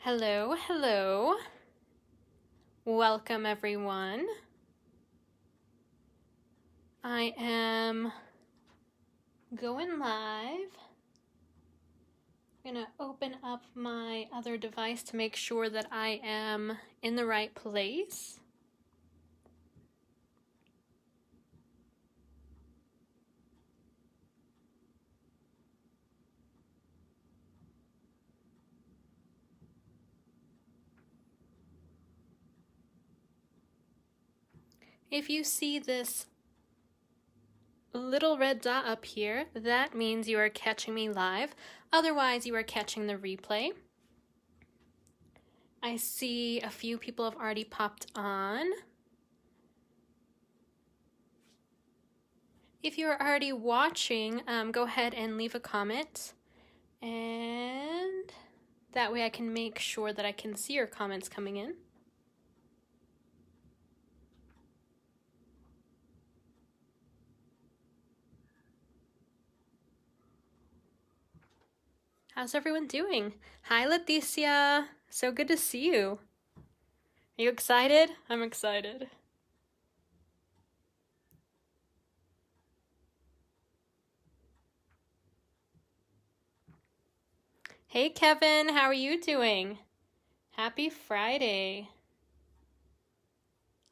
Hello, hello. Welcome, everyone. I am going live. I'm gonna open up my other device to make sure that I am in the right place. If you see this little red dot up here, that means you are catching me live. Otherwise, you are catching the replay. I see a few people have already popped on. If you're already watching, go ahead and leave a comment, and that way I can make sure that I can see your comments coming in. How's everyone doing? Hi, Leticia. So good to see you. Are you excited? I'm excited. Hey, Kevin. How are you doing? Happy Friday.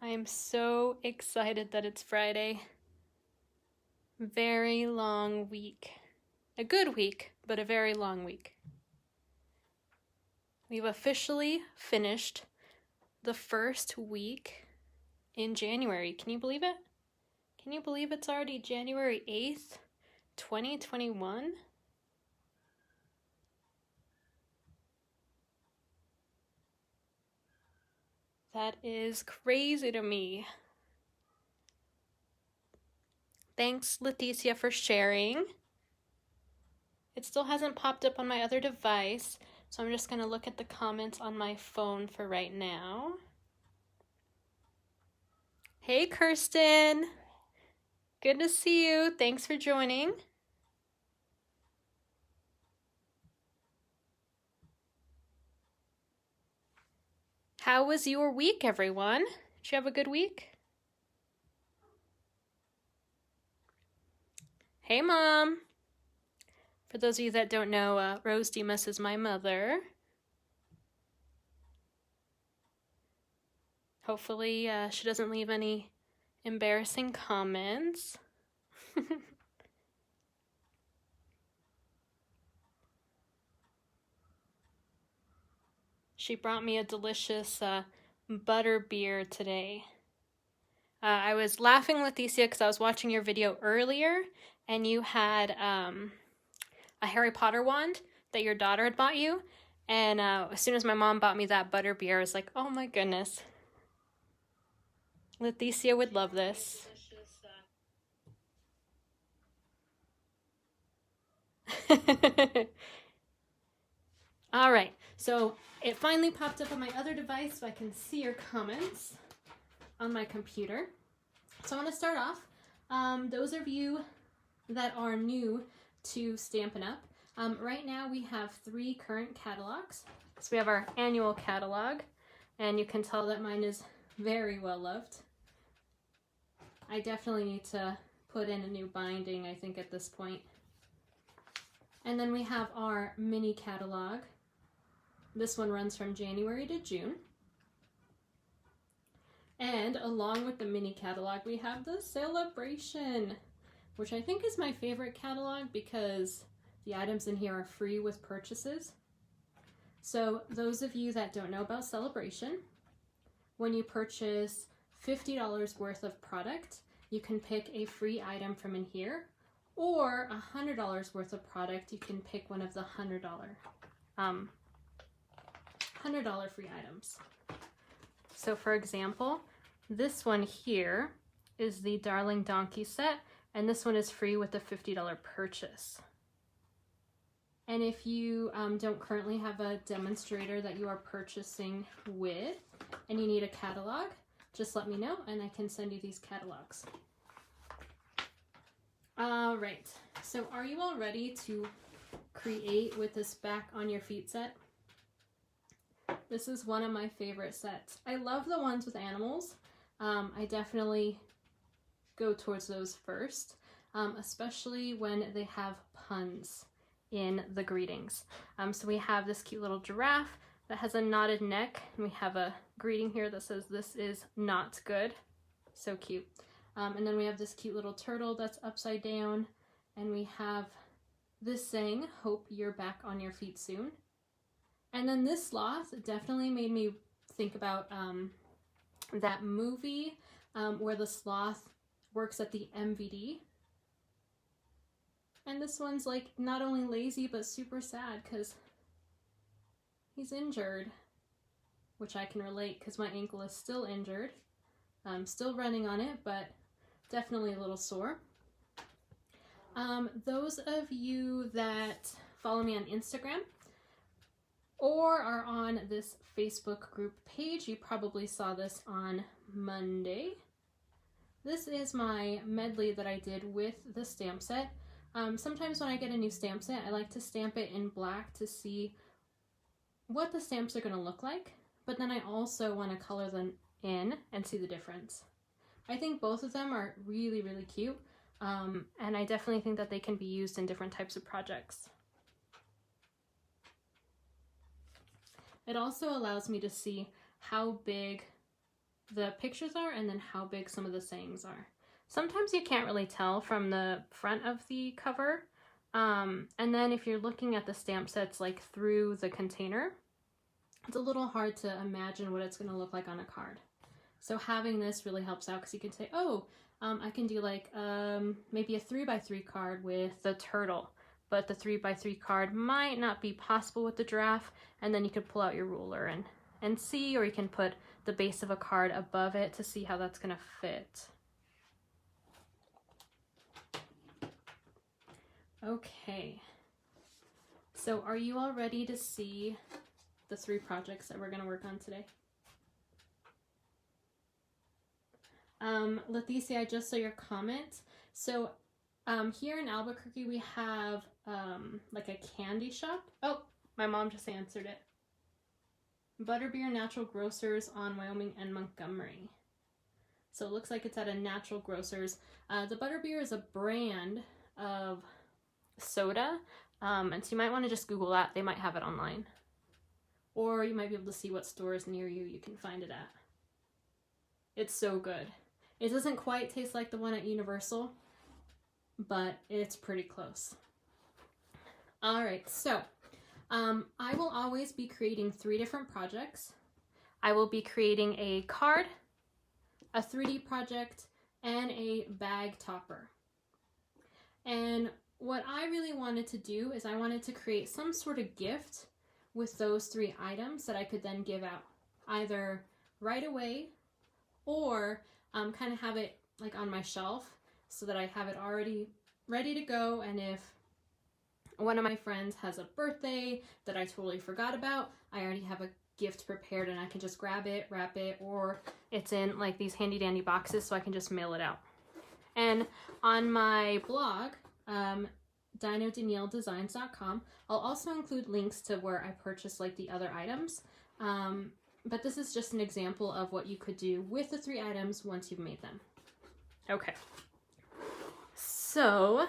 I am so excited that it's Friday. Very long week. A good week, but a very long week. We've officially finished the first week in January. Can you believe it? Can you believe it's already January 8th, 2021? That is crazy to me. Thanks, Leticia, for sharing. It still hasn't popped up on my other device, so I'm just going to look at the comments on my phone for right now. Hey, Kirsten. Good to see you. Thanks for joining. How was your week, everyone? Did you have a good week? Hey, Mom. For those of you that don't know, Rose Demas is my mother. Hopefully she doesn't leave any embarrassing comments. She brought me a delicious butter beer today. I was laughing, Leticia, because I was watching your video earlier, and you had a Harry Potter wand that your daughter had bought you. And as soon as my mom bought me that butter beer, I was like, oh my goodness. Leticia would love this. All right, so it finally popped up on my other device so I can see your comments on my computer. So I want to start off. Those of you that are new to Stampin' Up, right now we have 3 current catalogs. So we have our annual catalog, and you can tell that mine is very well loved. I definitely need to put in a new binding, I think, at this point. And then we have our mini catalog. This one runs from January to June. And along with the mini catalog, we have the Celebration, which I think is my favorite catalog because the items in here are free with purchases. So those of you that don't know about Celebration, when you purchase $50 worth of product, you can pick a free item from in here, or $100 worth of product, you can pick one of the $100 free items. So for example, this one here is the Darling Donkey set, and this one is free with a $50 purchase. And if you don't currently have a demonstrator that you are purchasing with and you need a catalog, just let me know and I can send you these catalogs. All right, so are you all ready to create with this back on your feet set? This is one of my favorite sets. I love the ones with animals. I definitely go towards those first, especially when they have puns in the greetings. So we have this cute little giraffe that has a knotted neck, and we have a greeting here that says, "This is not good." So cute. And then we have this cute little turtle that's upside down, and we have this saying, "Hope you're back on your feet soon." And then this sloth definitely made me think about that movie where the sloth works at the MVD. And this one's like not only lazy but super sad because he's injured, which I can relate because my ankle is still injured. I'm still running on it, but definitely a little sore. Those of you that follow me on Instagram or are on this Facebook group page, you probably saw this on Monday. This is my medley that I did with the stamp set. Sometimes when I get a new stamp set, I like to stamp it in black to see what the stamps are going to look like, but then I also want to color them in and see the difference. I think both of them are really, really cute, and I definitely think that they can be used in different types of projects. It also allows me to see how big the pictures are and then how big some of the sayings are. Sometimes you can't really tell from the front of the cover, and then if you're looking at the stamp sets like through the container, it's a little hard to imagine what it's going to look like on a card. So having this really helps out because you can say, oh, I can do like maybe a 3x3 card with the turtle, but the 3x3 card might not be possible with the giraffe, and then you could pull out your ruler and see, or you can put the base of a card above it to see how that's going to fit. Okay, so are you all ready to see the 3 projects that we're going to work on today? Leticia, I just saw your comment. So here in Albuquerque we have like a candy shop. Oh, my mom just answered it. Butterbeer Natural Grocers on Wyoming and Montgomery. So it looks like it's at a Natural Grocers. The Butterbeer is a brand of soda, and so you might want to just Google that. They might have it online. Or you might be able to see what stores near you can find it at. It's so good. It doesn't quite taste like the one at Universal, but it's pretty close. All right, so I will always be creating 3 different projects. I will be creating a card, a 3D project, and a bag topper. And what I really wanted to do is I wanted to create some sort of gift with those 3 items that I could then give out either right away or kind of have it like on my shelf so that I have it already ready to go, and if one of my friends has a birthday that I totally forgot about, I already have a gift prepared and I can just grab it, wrap it, or it's in like these handy dandy boxes so I can just mail it out. And on my blog, dinodanielledesigns.com, I'll also include links to where I purchased like the other items. But this is just an example of what you could do with the 3 items once you've made them. Okay. So,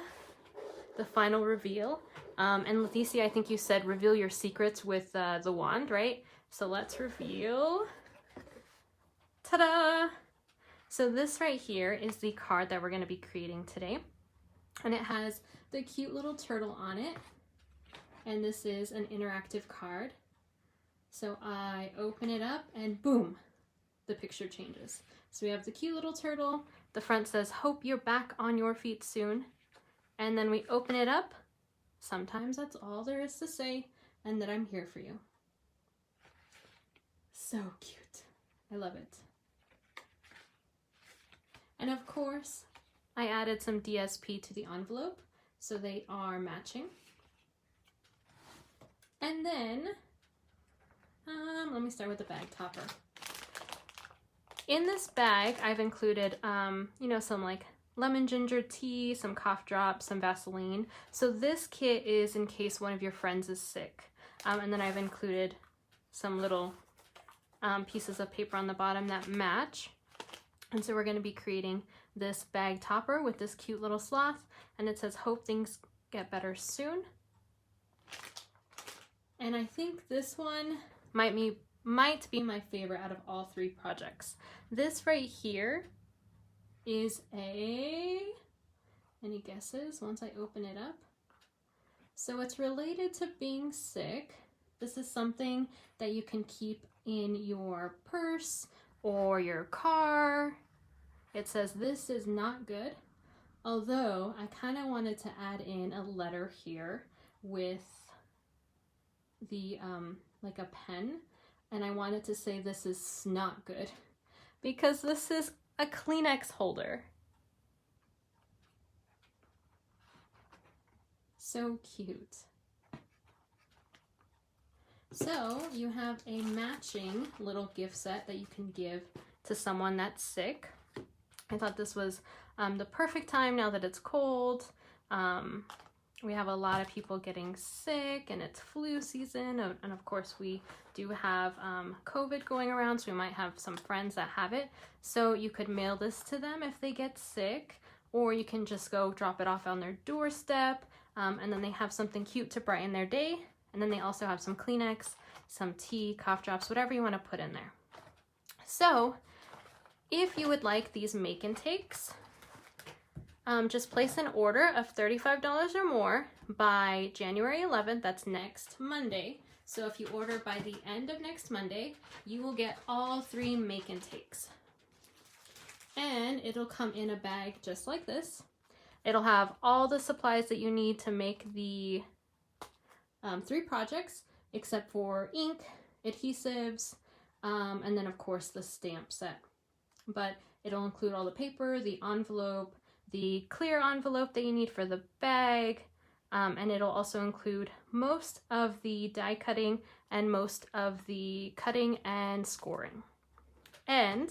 the final reveal. And Leticia, I think you said reveal your secrets with the wand, right? So let's reveal. Ta-da! So this right here is the card that we're going to be creating today. And it has the cute little turtle on it. And this is an interactive card. So I open it up and boom, the picture changes. So we have the cute little turtle. The front says, "Hope you're back on your feet soon." And then we open it up. Sometimes that's all there is to say, and that I'm here for you. So cute. I love it. And of course, I added some DSP to the envelope, so they are matching. And then, let me start with the bag topper. In this bag, I've included, some like lemon ginger tea, some cough drops, some Vaseline. So this kit is in case one of your friends is sick. And then I've included some little pieces of paper on the bottom that match. And so we're going to be creating this bag topper with this cute little sloth, and it says, "Hope things get better soon." And I think this one might be my favorite out of all 3 projects. This right here is any guesses once I open it up? So it's related to being sick. This is something that you can keep in your purse or your car. It says, "This is not good." Although I kind of wanted to add in a letter here with the like a pen, and I wanted to say, "This is not good," because this is a Kleenex holder. So cute. So you have a matching little gift set that you can give to someone that's sick. I thought this was the perfect time now that it's cold. We have a lot of people getting sick, and it's flu season, and of course we do have COVID going around, so we might have some friends that have it. So you could mail this to them if they get sick, or you can just go drop it off on their doorstep, and then they have something cute to brighten their day. And then they also have some Kleenex, some tea, cough drops, whatever you want to put in there. So if you would like these make and takes, just place an order of $35 or more by January 11th. That's next Monday. So if you order by the end of next Monday, you will get all 3 make and takes. And it'll come in a bag just like this. It'll have all the supplies that you need to make the 3 projects, except for ink, adhesives, and then of course the stamp set. But it'll include all the paper, the envelope, the clear envelope that you need for the bag, and it'll also include most of the die cutting and most of the cutting and scoring. And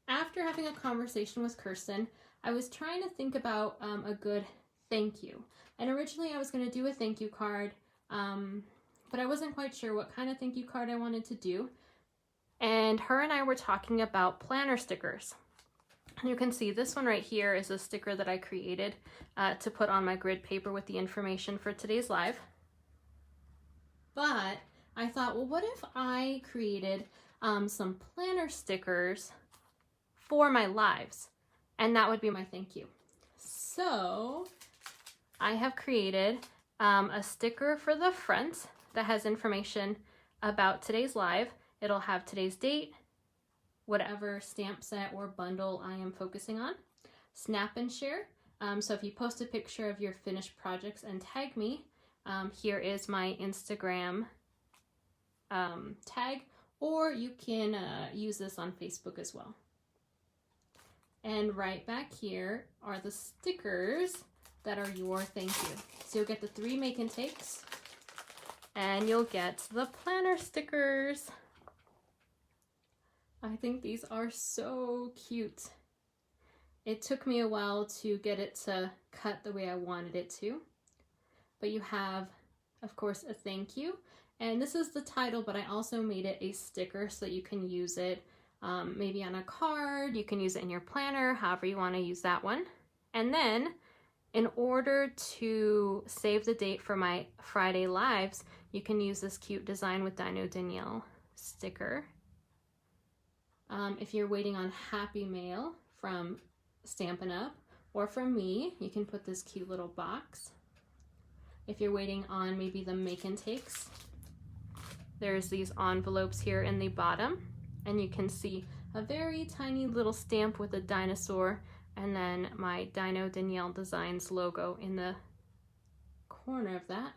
after having a conversation with Kirsten, I was trying to think about a good thank you. And originally I was going to do a thank you card, but I wasn't quite sure what kind of thank you card I wanted to do. And her and I were talking about planner stickers. You can see this one right here is a sticker that I created to put on my grid paper with the information for today's live. But I thought, well, what if I created some planner stickers for my lives? And that would be my thank you. So I have created a sticker for the front that has information about today's live. It'll have today's date, whatever stamp set or bundle I am focusing on, snap and share. So if you post a picture of your finished projects and tag me, here is my Instagram tag, or you can use this on Facebook as well. And right back here are the stickers that are your thank you. So you'll get the 3 make and takes, and you'll get the planner stickers. I think these are so cute. It took me a while to get it to cut the way I wanted it to. But you have, of course, a thank you. And this is the title, but I also made it a sticker so that you can use it maybe on a card. You can use it in your planner, however you want to use that one. And then in order to save the date for my Friday lives, you can use this cute Design with Dino Danielle sticker. If you're waiting on Happy Mail from Stampin' Up! Or from me, you can put this cute little box. If you're waiting on maybe the make and takes, there's these envelopes here in the bottom, and you can see a very tiny little stamp with a dinosaur, and then my Dino Danielle Designs logo in the corner of that.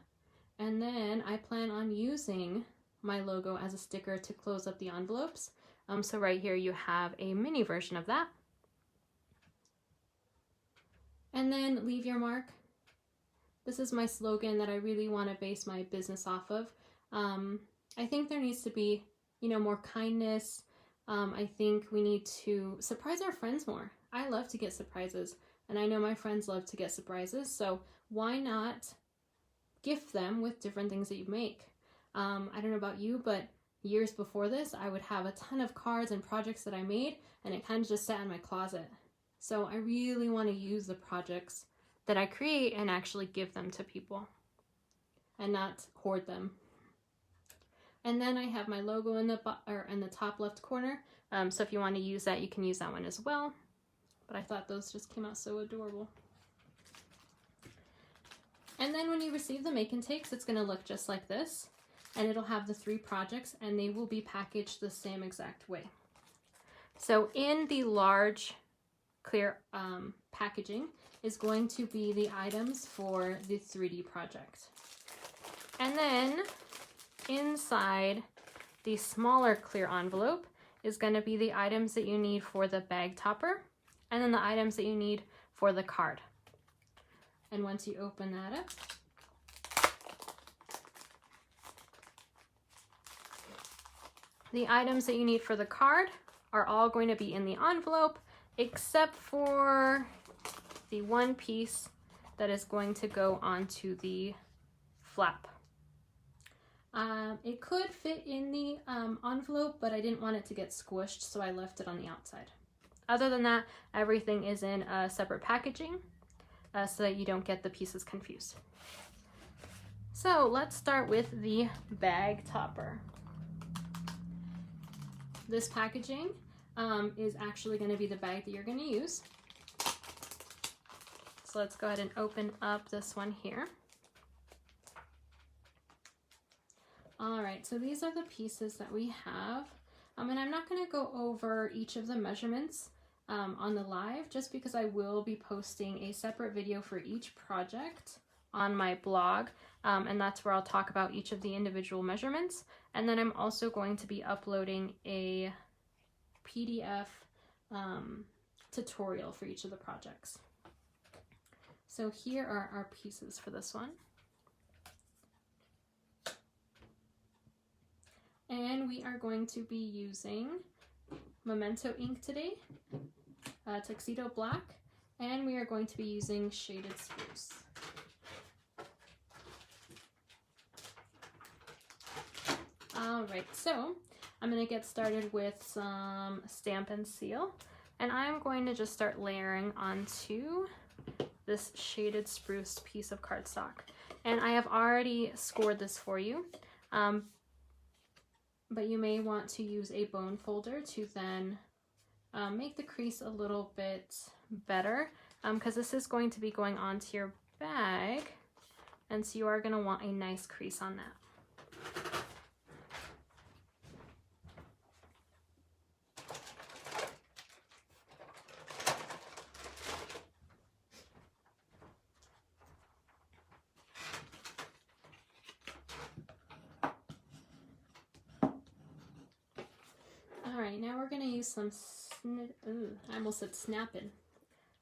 And then I plan on using my logo as a sticker to close up the envelopes. So right here you have a mini version of that. And then leave your mark. This is my slogan that I really want to base my business off of. I think there needs to be, more kindness. I think we need to surprise our friends more. I love to get surprises, and I know my friends love to get surprises, so why not gift them with different things that you make? I don't know about you, but years before this, I would have a ton of cards and projects that I made, and it kind of just sat in my closet. So I really want to use the projects that I create and actually give them to people and not hoard them. And then I have my logo in the top left corner. So if you want to use that, you can use that one as well. But I thought those just came out so adorable. And then when you receive the Make and Takes, it's going to look just like this. And it'll have the 3 projects, and they will be packaged the same exact way. So in the large clear packaging is going to be the items for the 3D project. And then inside the smaller clear envelope is going to be the items that you need for the bag topper, and then the items that you need for the card. And once you open that up, the items that you need for the card are all going to be in the envelope, except for the one piece that is going to go onto the flap. It could fit in the envelope, but I didn't want it to get squished, so I left it on the outside. Other than that, everything is in separate packaging so that you don't get the pieces confused. So let's start with the bag topper. This packaging is actually going to be the bag that you're going to use. So let's go ahead and open up this one here. All right, so these are the pieces that we have. And I'm not going to go over each of the measurements on the live, just because I will be posting a separate video for each project on my blog, and that's where I'll talk about each of the individual measurements. And then I'm also going to be uploading a PDF tutorial for each of the projects. So here are our pieces for this one. And we are going to be using Memento ink today, Tuxedo Black, and we are going to be using Shaded Spruce. Alright, so I'm going to get started with some Stamp and Seal, and I'm going to just start layering onto this Shaded Spruce piece of cardstock. And I have already scored this for you, but you may want to use a bone folder to then make the crease a little bit better, because this is going to be going onto your bag, and so you are going to want a nice crease on that. Now we're going to use some, I almost said Snap-in,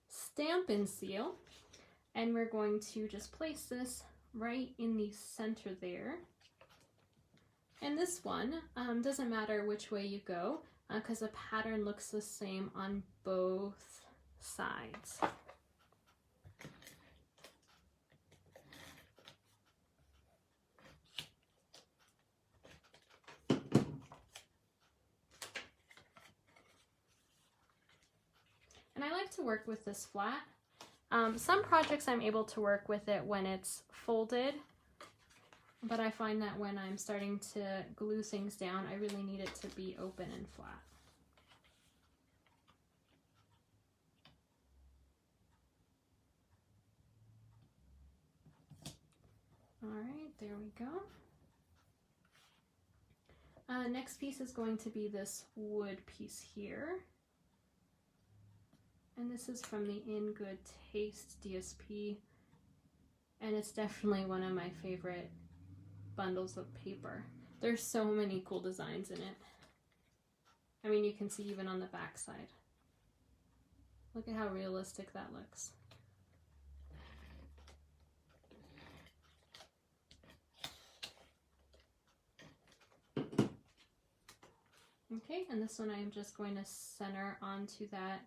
Stamp and Seal, and we're going to just place this right in the center there. And this one doesn't matter which way you go, because the pattern looks the same on both sides. And I like to work with this flat. Some projects I'm able to work with it when it's folded, but I find that when I'm starting to glue things down, I really need it to be open and flat. All right, there we go. Next piece is going to be this wood piece here. And this is from the In Good Taste DSP, and it's definitely one of my favorite bundles of paper. There's so many cool designs in it. I mean, you can see even on the back side. Look at how realistic that looks. Okay, and this one I am just going to center onto that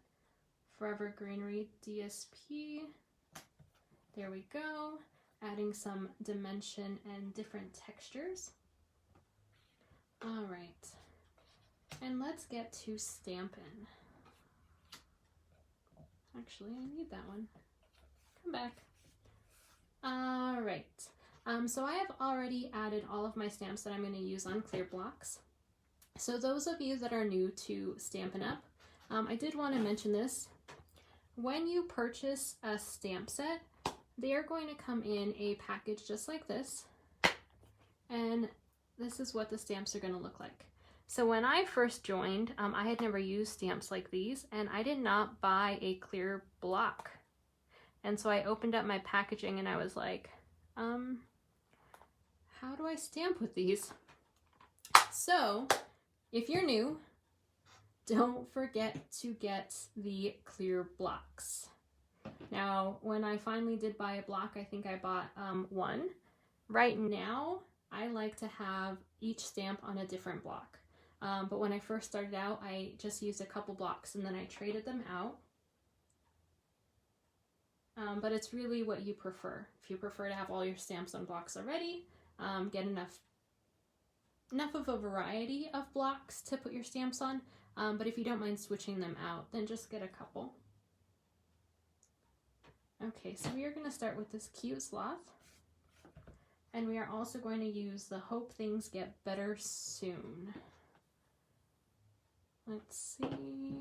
Forever Greenery DSP. There we go. Adding some dimension and different textures. All right, and let's get to stamping. Actually, I need that one. Come back. All right. So I have already added all of my stamps that I'm going to use on clear blocks. So those of you that are new to Stampin' Up, I did want to mention this. When you purchase a stamp set, they are going to come in a package just like this. And this is what the stamps are going to look like. So when I first joined, I had never used stamps like these, and I did not buy a clear block. And so I opened up my packaging and I was like, how do I stamp with these? So if you're new, don't forget to get the clear blocks. Now, when I finally did buy a block, I think I bought one. Right now, I like to have each stamp on a different block. But when I first started out, I just used a couple blocks and then I traded them out. But it's really what you prefer. If you prefer to have all your stamps on blocks already, get enough of a variety of blocks to put your stamps on. But if you don't mind switching them out, then just get a couple. Okay, so we are going to start with this cute sloth. And we are also going to use the Hope Things Get Better Soon. Let's see,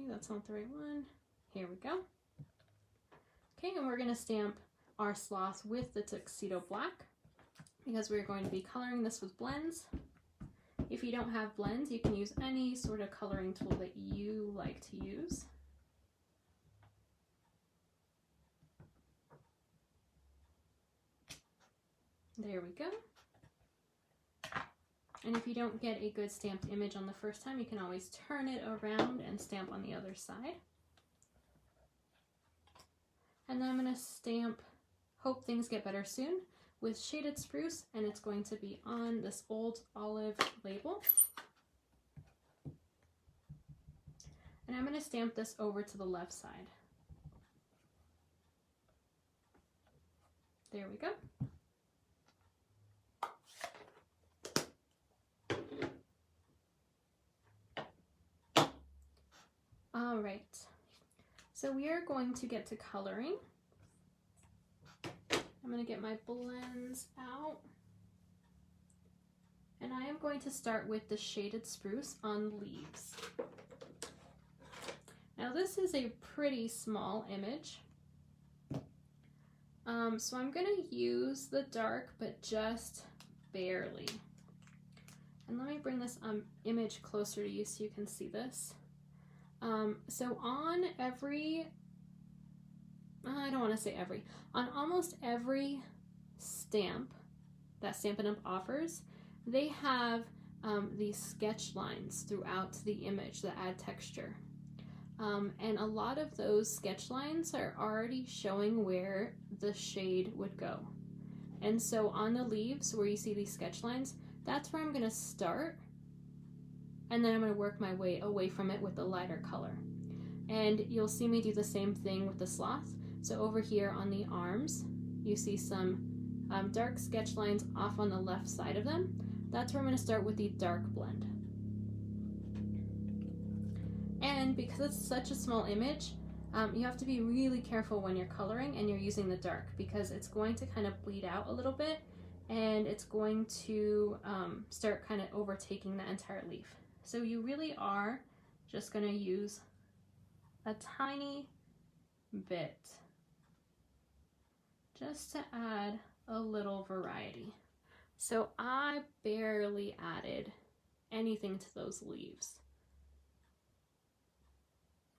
that's not the right one. Here we go. Okay, and we're going to stamp our sloth with the tuxedo black because we're going to be coloring this with blends. If you don't have blends, you can use any sort of coloring tool that you like to use. There we go. And if you don't get a good stamped image on the first time, you can always turn it around and stamp on the other side. And then I'm going to stamp Hope Things Get Better Soon with Shaded Spruce, and it's going to be on this old olive label. And I'm going to stamp this over to the left side. There we go. All right, so we are going to get to coloring. I'm going to get my blends out. And I am going to start with the Shaded Spruce on leaves. Now this is a pretty small image. So I'm going to use the dark, but just barely. And let me bring this image closer to you so you can see this. So on every, I don't want to say every, on almost every stamp that Stampin' Up! Offers, they have these sketch lines throughout the image that add texture. And a lot of those sketch lines are already showing where the shade would go. And so on the leaves where you see these sketch lines, that's where I'm going to start. And then I'm going to work my way away from it with a lighter color. And you'll see me do the same thing with the sloth. So over here on the arms, you see some dark sketch lines off on the left side of them. That's where I'm going to start with the dark blend. And because it's such a small image, you have to be really careful when you're coloring and you're using the dark, because it's going to kind of bleed out a little bit and it's going to start kind of overtaking the entire leaf. So you really are just going to use a tiny bit just to add a little variety. So I barely added anything to those leaves.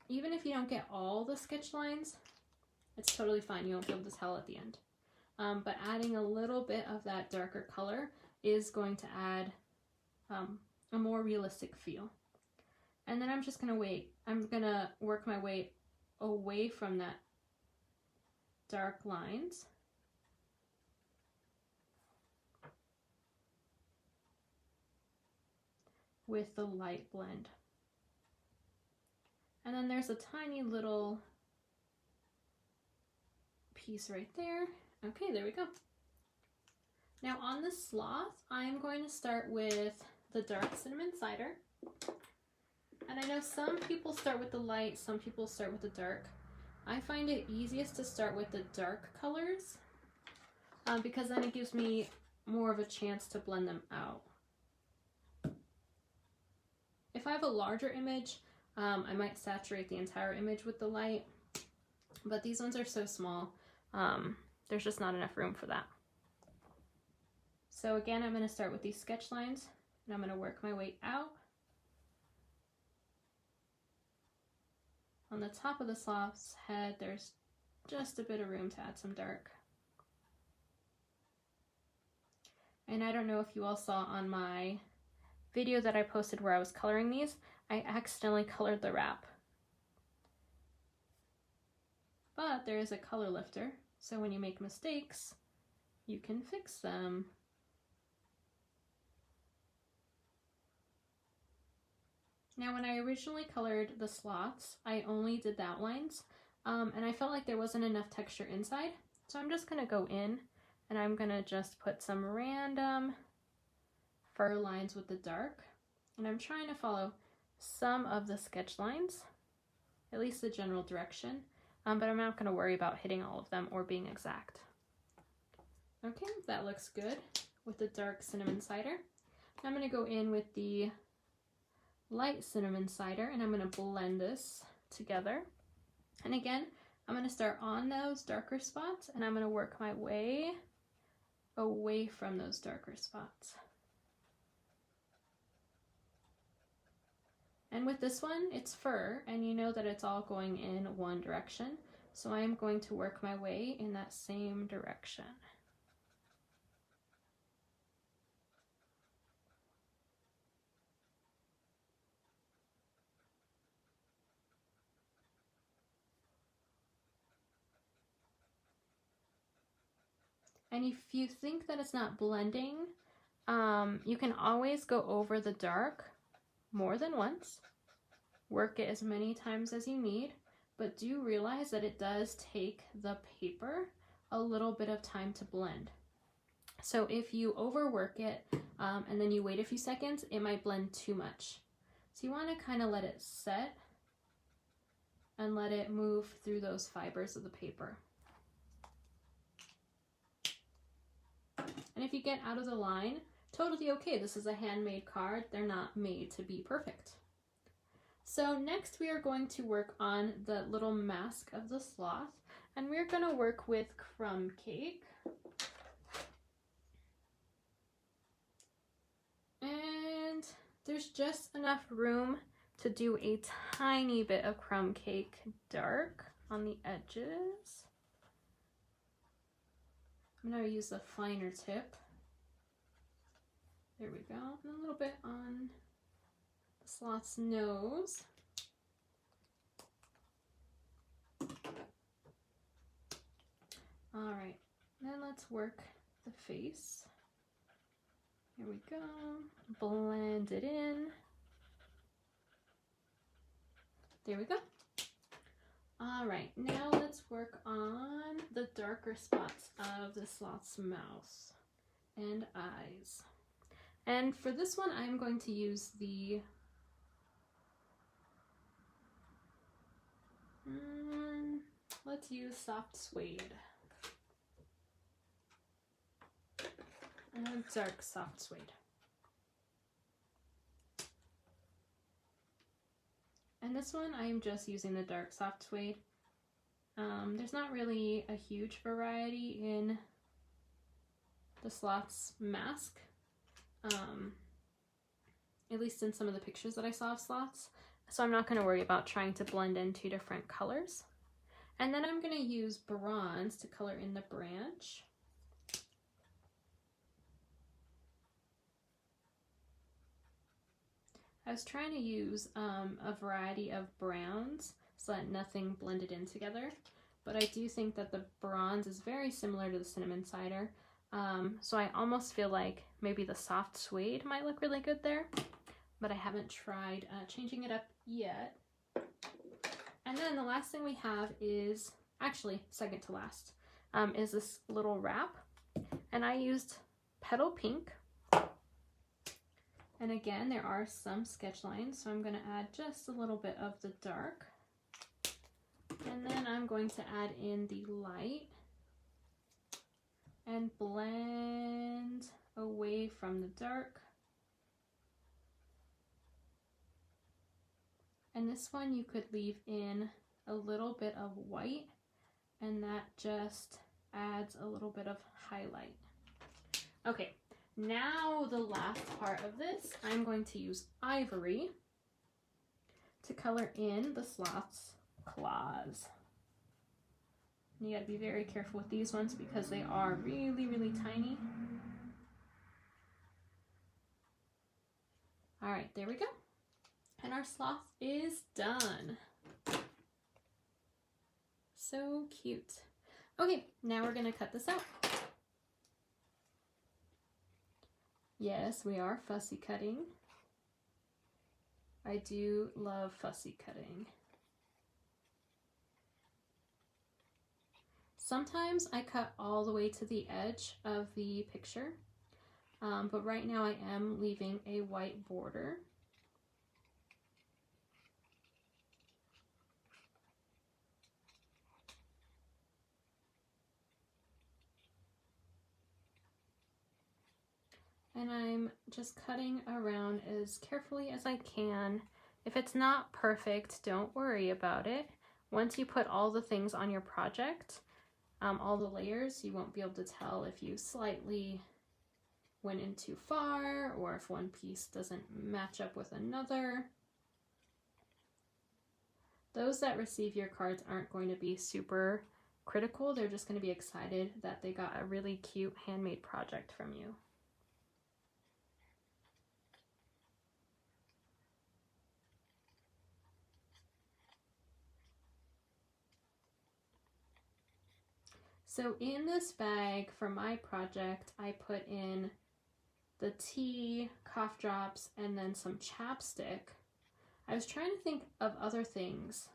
Even if you don't get all the sketch lines, it's totally fine. You won't be able to tell at the end. But adding a little bit of that darker color is going to add a more realistic feel. And then I'm just going to wait. I'm going to work my way away from that dark lines. With the light blend. And then there's a tiny little piece right there. Okay, there we go. Now on the sloth, I'm going to start with the dark cinnamon cider. And I know some people start with the light, some people start with the dark. I find it easiest to start with the dark colors because then it gives me more of a chance to blend them out. If I have a larger image, I might saturate the entire image with the light, but these ones are so small, there's just not enough room for that. So again, I'm going to start with these sketch lines, and I'm going to work my way out. On the top of the sloth's head, there's just a bit of room to add some dark. And I don't know if you all saw on my video that I posted where I was coloring these, I accidentally colored the wrap. But there is a color lifter, so when you make mistakes, you can fix them. Now, when I originally colored the sloths, I only did the outlines, and I felt like there wasn't enough texture inside. So I'm just gonna go in and I'm gonna just put some random fur lines with the dark. And I'm trying to follow some of the sketch lines, at least the general direction, but I'm not gonna worry about hitting all of them or being exact. Okay, that looks good with the dark cinnamon cider. I'm gonna go in with the light cinnamon cider, and I'm going to blend this together. And again, I'm going to start on those darker spots, and I'm going to work my way away from those darker spots. And with this one, it's fur, and you know that it's all going in one direction, so I am going to work my way in that same direction. And if you think that it's not blending, you can always go over the dark more than once. Work it as many times as you need, but do realize that it does take the paper a little bit of time to blend. So if you overwork it and then you wait a few seconds, it might blend too much. So you want to kind of let it set and let it move through those fibers of the paper. And if you get out of the line, totally okay. This is a handmade card. They're not made to be perfect. So next we are going to work on the little mask of the sloth, and we're going to work with crumb cake. And there's just enough room to do a tiny bit of crumb cake dark on the edges. I'm going to use a finer tip. There we go. And a little bit on the sloth's nose. All right, then let's work the face. Here we go. Blend it in. There we go. All right, now let's work on the darker spots of the sloth's mouth and eyes. And for this one, I'm going to use the let's use soft suede. And dark soft suede. And this one, I'm just using the dark soft suede. There's not really a huge variety in the sloth's mask, at least in some of the pictures that I saw of sloths. So I'm not going to worry about trying to blend in two different colors. And then I'm going to use bronze to color in the branch. I was trying to use a variety of browns so that nothing blended in together, but I do think that the bronze is very similar to the cinnamon cider, so I almost feel like maybe the soft suede might look really good there, but I haven't tried changing it up yet. And then the last thing we have is, actually second to last, is this little wrap, and I used Petal Pink. And again, there are some sketch lines, so I'm going to add just a little bit of the dark. And then I'm going to add in the light and blend away from the dark. And this one you could leave in a little bit of white, and that just adds a little bit of highlight. Okay, now the last part of this, I'm going to use ivory to color in the sloth's claws. And you gotta be very careful with these ones because they are really, really tiny. All right, there we go. And our sloth is done. So cute. Okay, now we're gonna cut this out. Yes, we are fussy cutting. I do love fussy cutting. Sometimes I cut all the way to the edge of the picture, but right now I am leaving a white border. And I'm just cutting around as carefully as I can. If it's not perfect, don't worry about it. Once you put all the things on your project, all the layers, you won't be able to tell if you slightly went in too far or if one piece doesn't match up with another. Those that receive your cards aren't going to be super critical. They're just going to be excited that they got a really cute handmade project from you. So in this bag for my project, I put in the tea, cough drops, and then some chapstick. I was trying to think of other things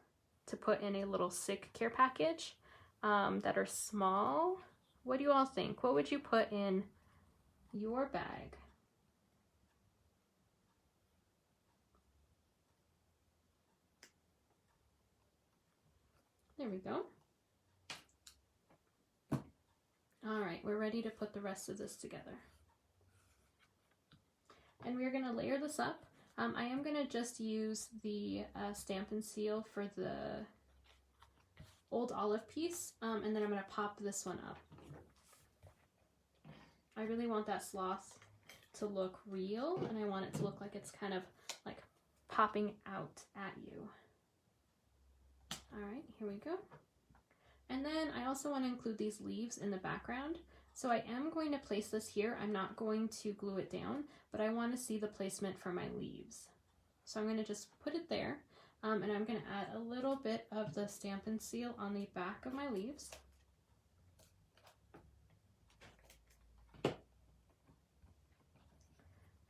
to put in a little sick care package that are small. What do you all think? What would you put in your bag? There we go. All right, we're ready to put the rest of this together. And we're gonna layer this up. I am gonna just use the Stampin' Seal for the old olive piece, and then I'm gonna pop this one up. I really want that sloth to look real, and I want it to look like it's kind of like popping out at you. All right, here we go. And then I also want to include these leaves in the background. So I am going to place this here. I'm not going to glue it down, but I want to see the placement for my leaves. So I'm going to just put it there, and I'm going to add a little bit of the Stampin' Seal on the back of my leaves.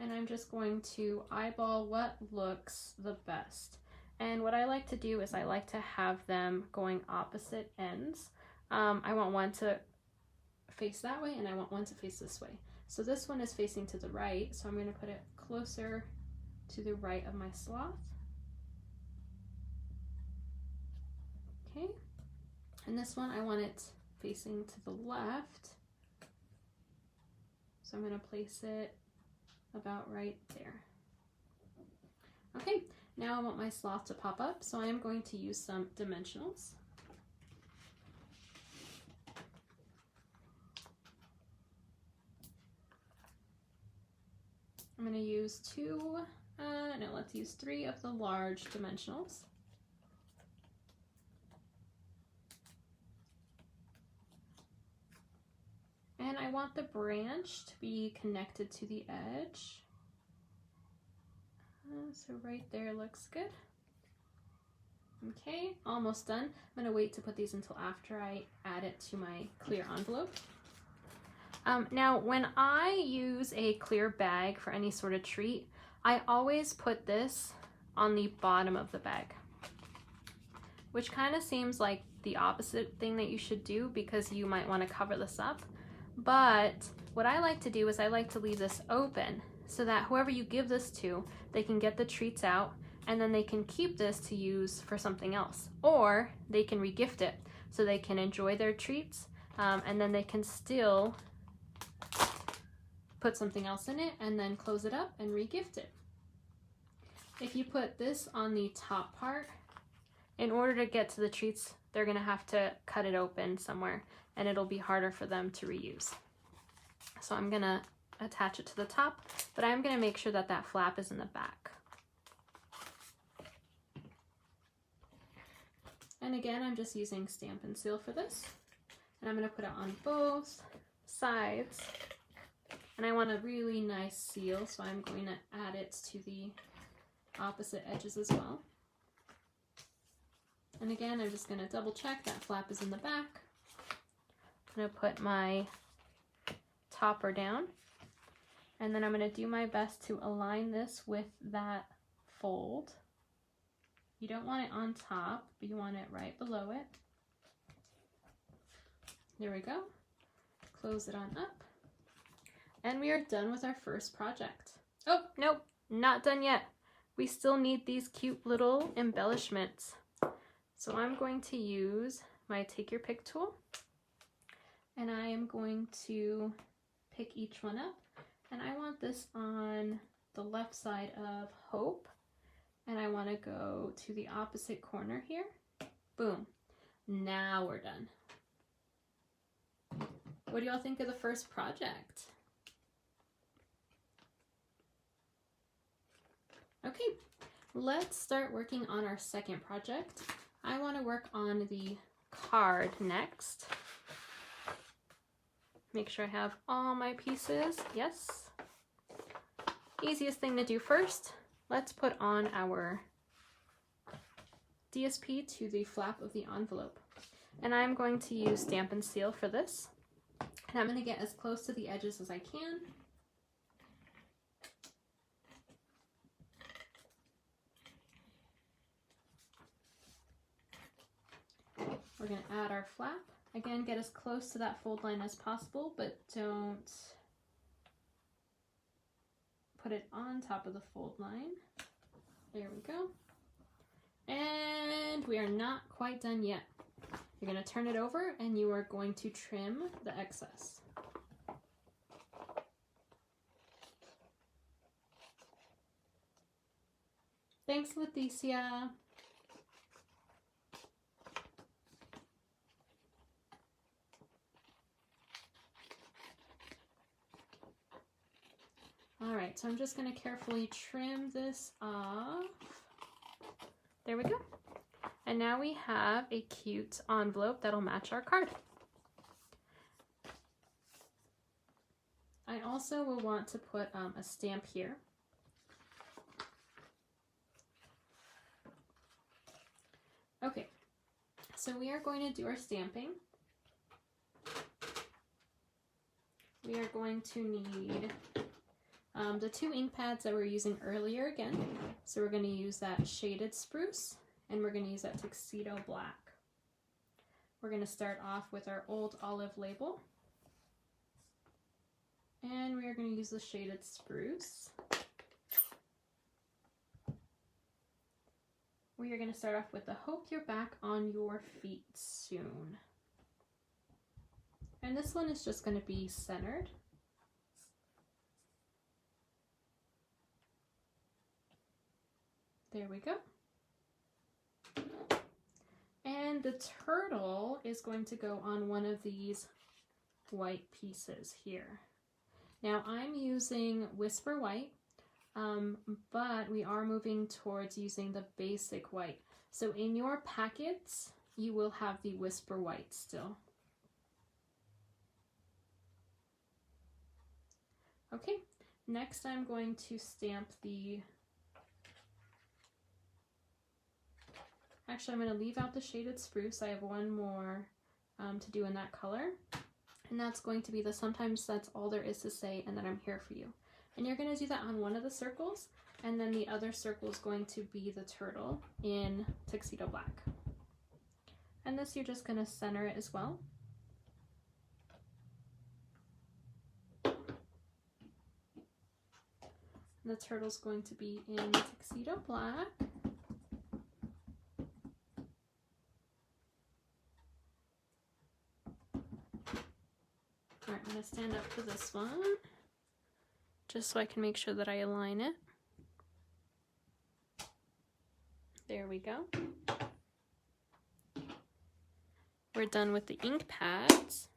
And I'm just going to eyeball what looks the best. And what I like to do is I like to have them going opposite ends. I want one to face that way and I want one to face this way. So this one is facing to the right, so I'm going to put it closer to the right of my sloth. Okay, and this one I want it facing to the left. So I'm going to place it about right there. Okay. Now I want my sloth to pop up, so I am going to use some dimensionals. I'm going to use let's use 3 of the large dimensionals. And I want the branch to be connected to the edge. So right there looks good. Okay, almost done. I'm going to wait to put these until after I add it to my clear envelope. Now, when I use a clear bag for any sort of treat, I always put this on the bottom of the bag, which kind of seems like the opposite thing that you should do because you might want to cover this up. But what I like to do is I like to leave this open so that whoever you give this to, they can get the treats out and then they can keep this to use for something else, or they can regift it so they can enjoy their treats, and then they can still put something else in it and then close it up and regift it. If you put this on the top part, in order to get to the treats, they're gonna have to cut it open somewhere and it'll be harder for them to reuse. So I'm gonna attach it to the top, but I'm gonna make sure that that flap is in the back. And again, I'm just using Stampin' Seal for this. And I'm gonna put it on both sides. And I want a really nice seal, so I'm going to add it to the opposite edges as well. And again, I'm just gonna double check that flap is in the back. I'm gonna put my topper down, and then I'm gonna do my best to align this with that fold. You don't want it on top, but you want it right below it. There we go. Close it on up. And we are done with our first project. Oh, nope, not done yet. We still need these cute little embellishments. So I'm going to use my Take Your Pick tool, and I am going to pick each one up. And I want this on the left side of Hope, and I want to go to the opposite corner here. Boom. Now we're done. What do y'all think of the first project? Okay, let's start working on our second project. I want to work on the card next. Make sure I have all my pieces. Yes. Easiest thing to do first, let's put on our DSP to the flap of the envelope. And I'm going to use Stampin' Seal for this. And I'm going to get as close to the edges as I can. We're going to add our flap. Again, get as close to that fold line as possible, but don't put it on top of the fold line. There we go. And we are not quite done yet. You're going to turn it over and you are going to trim the excess. Thanks, Leticia. All right, so I'm just going to carefully trim this off. There we go. And now we have a cute envelope that'll match our card. I also will want to put a stamp here. Okay, so we are going to do our stamping. We are going to need the 2 ink pads that we were using earlier again. So we're going to use that Shaded Spruce, and we're going to use that Tuxedo Black. We're going to start off with our Old Olive label. And we are going to use the Shaded Spruce. We are going to start off with the Hope You're Back on Your Feet Soon. And this one is just going to be centered. There we go. And the turtle is going to go on one of these white pieces here. Now I'm using Whisper White, but we are moving towards using the basic white. So in your packets, you will have the Whisper White still. Okay, next I'm going to stamp the... Actually, I'm going to leave out the Shaded Spruce. I have one more to do in that color. And that's going to be the Sometimes That's All There Is to Say and That I'm Here For You. And you're going to do that on one of the circles. And then the other circle is going to be the turtle in Tuxedo Black. And this you're just going to center it as well. The turtle's going to be in tuxedo black. Alright, I'm going to stand up for this one, just so I can make sure that I align it. There we go. We're done with the ink pads.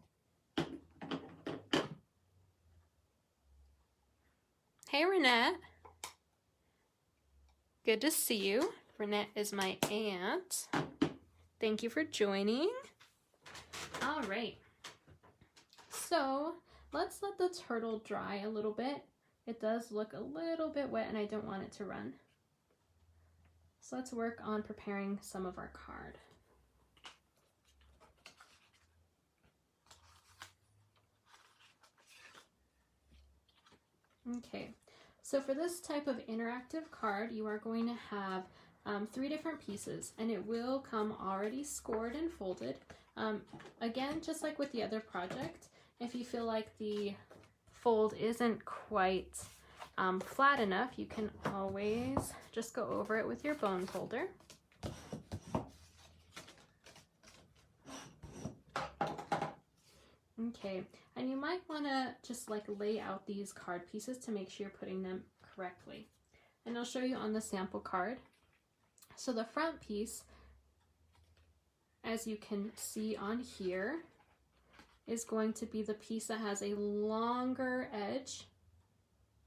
Hey, Renette. Good to see you. Renette is my aunt. Thank you for joining. All right. So let's let the turtle dry a little bit. It does look a little bit wet and I don't want it to run. So let's work on preparing some of our card. Okay, so for this type of interactive card, you are going to have 3 different pieces, and it will come already scored and folded. Again, just like with the other project, if you feel like the fold isn't quite flat enough, you can always just go over it with your bone folder. Okay, and you might want to just like lay out these card pieces to make sure you're putting them correctly. And I'll show you on the sample card. So the front piece, as you can see on here, is going to be the piece that has a longer edge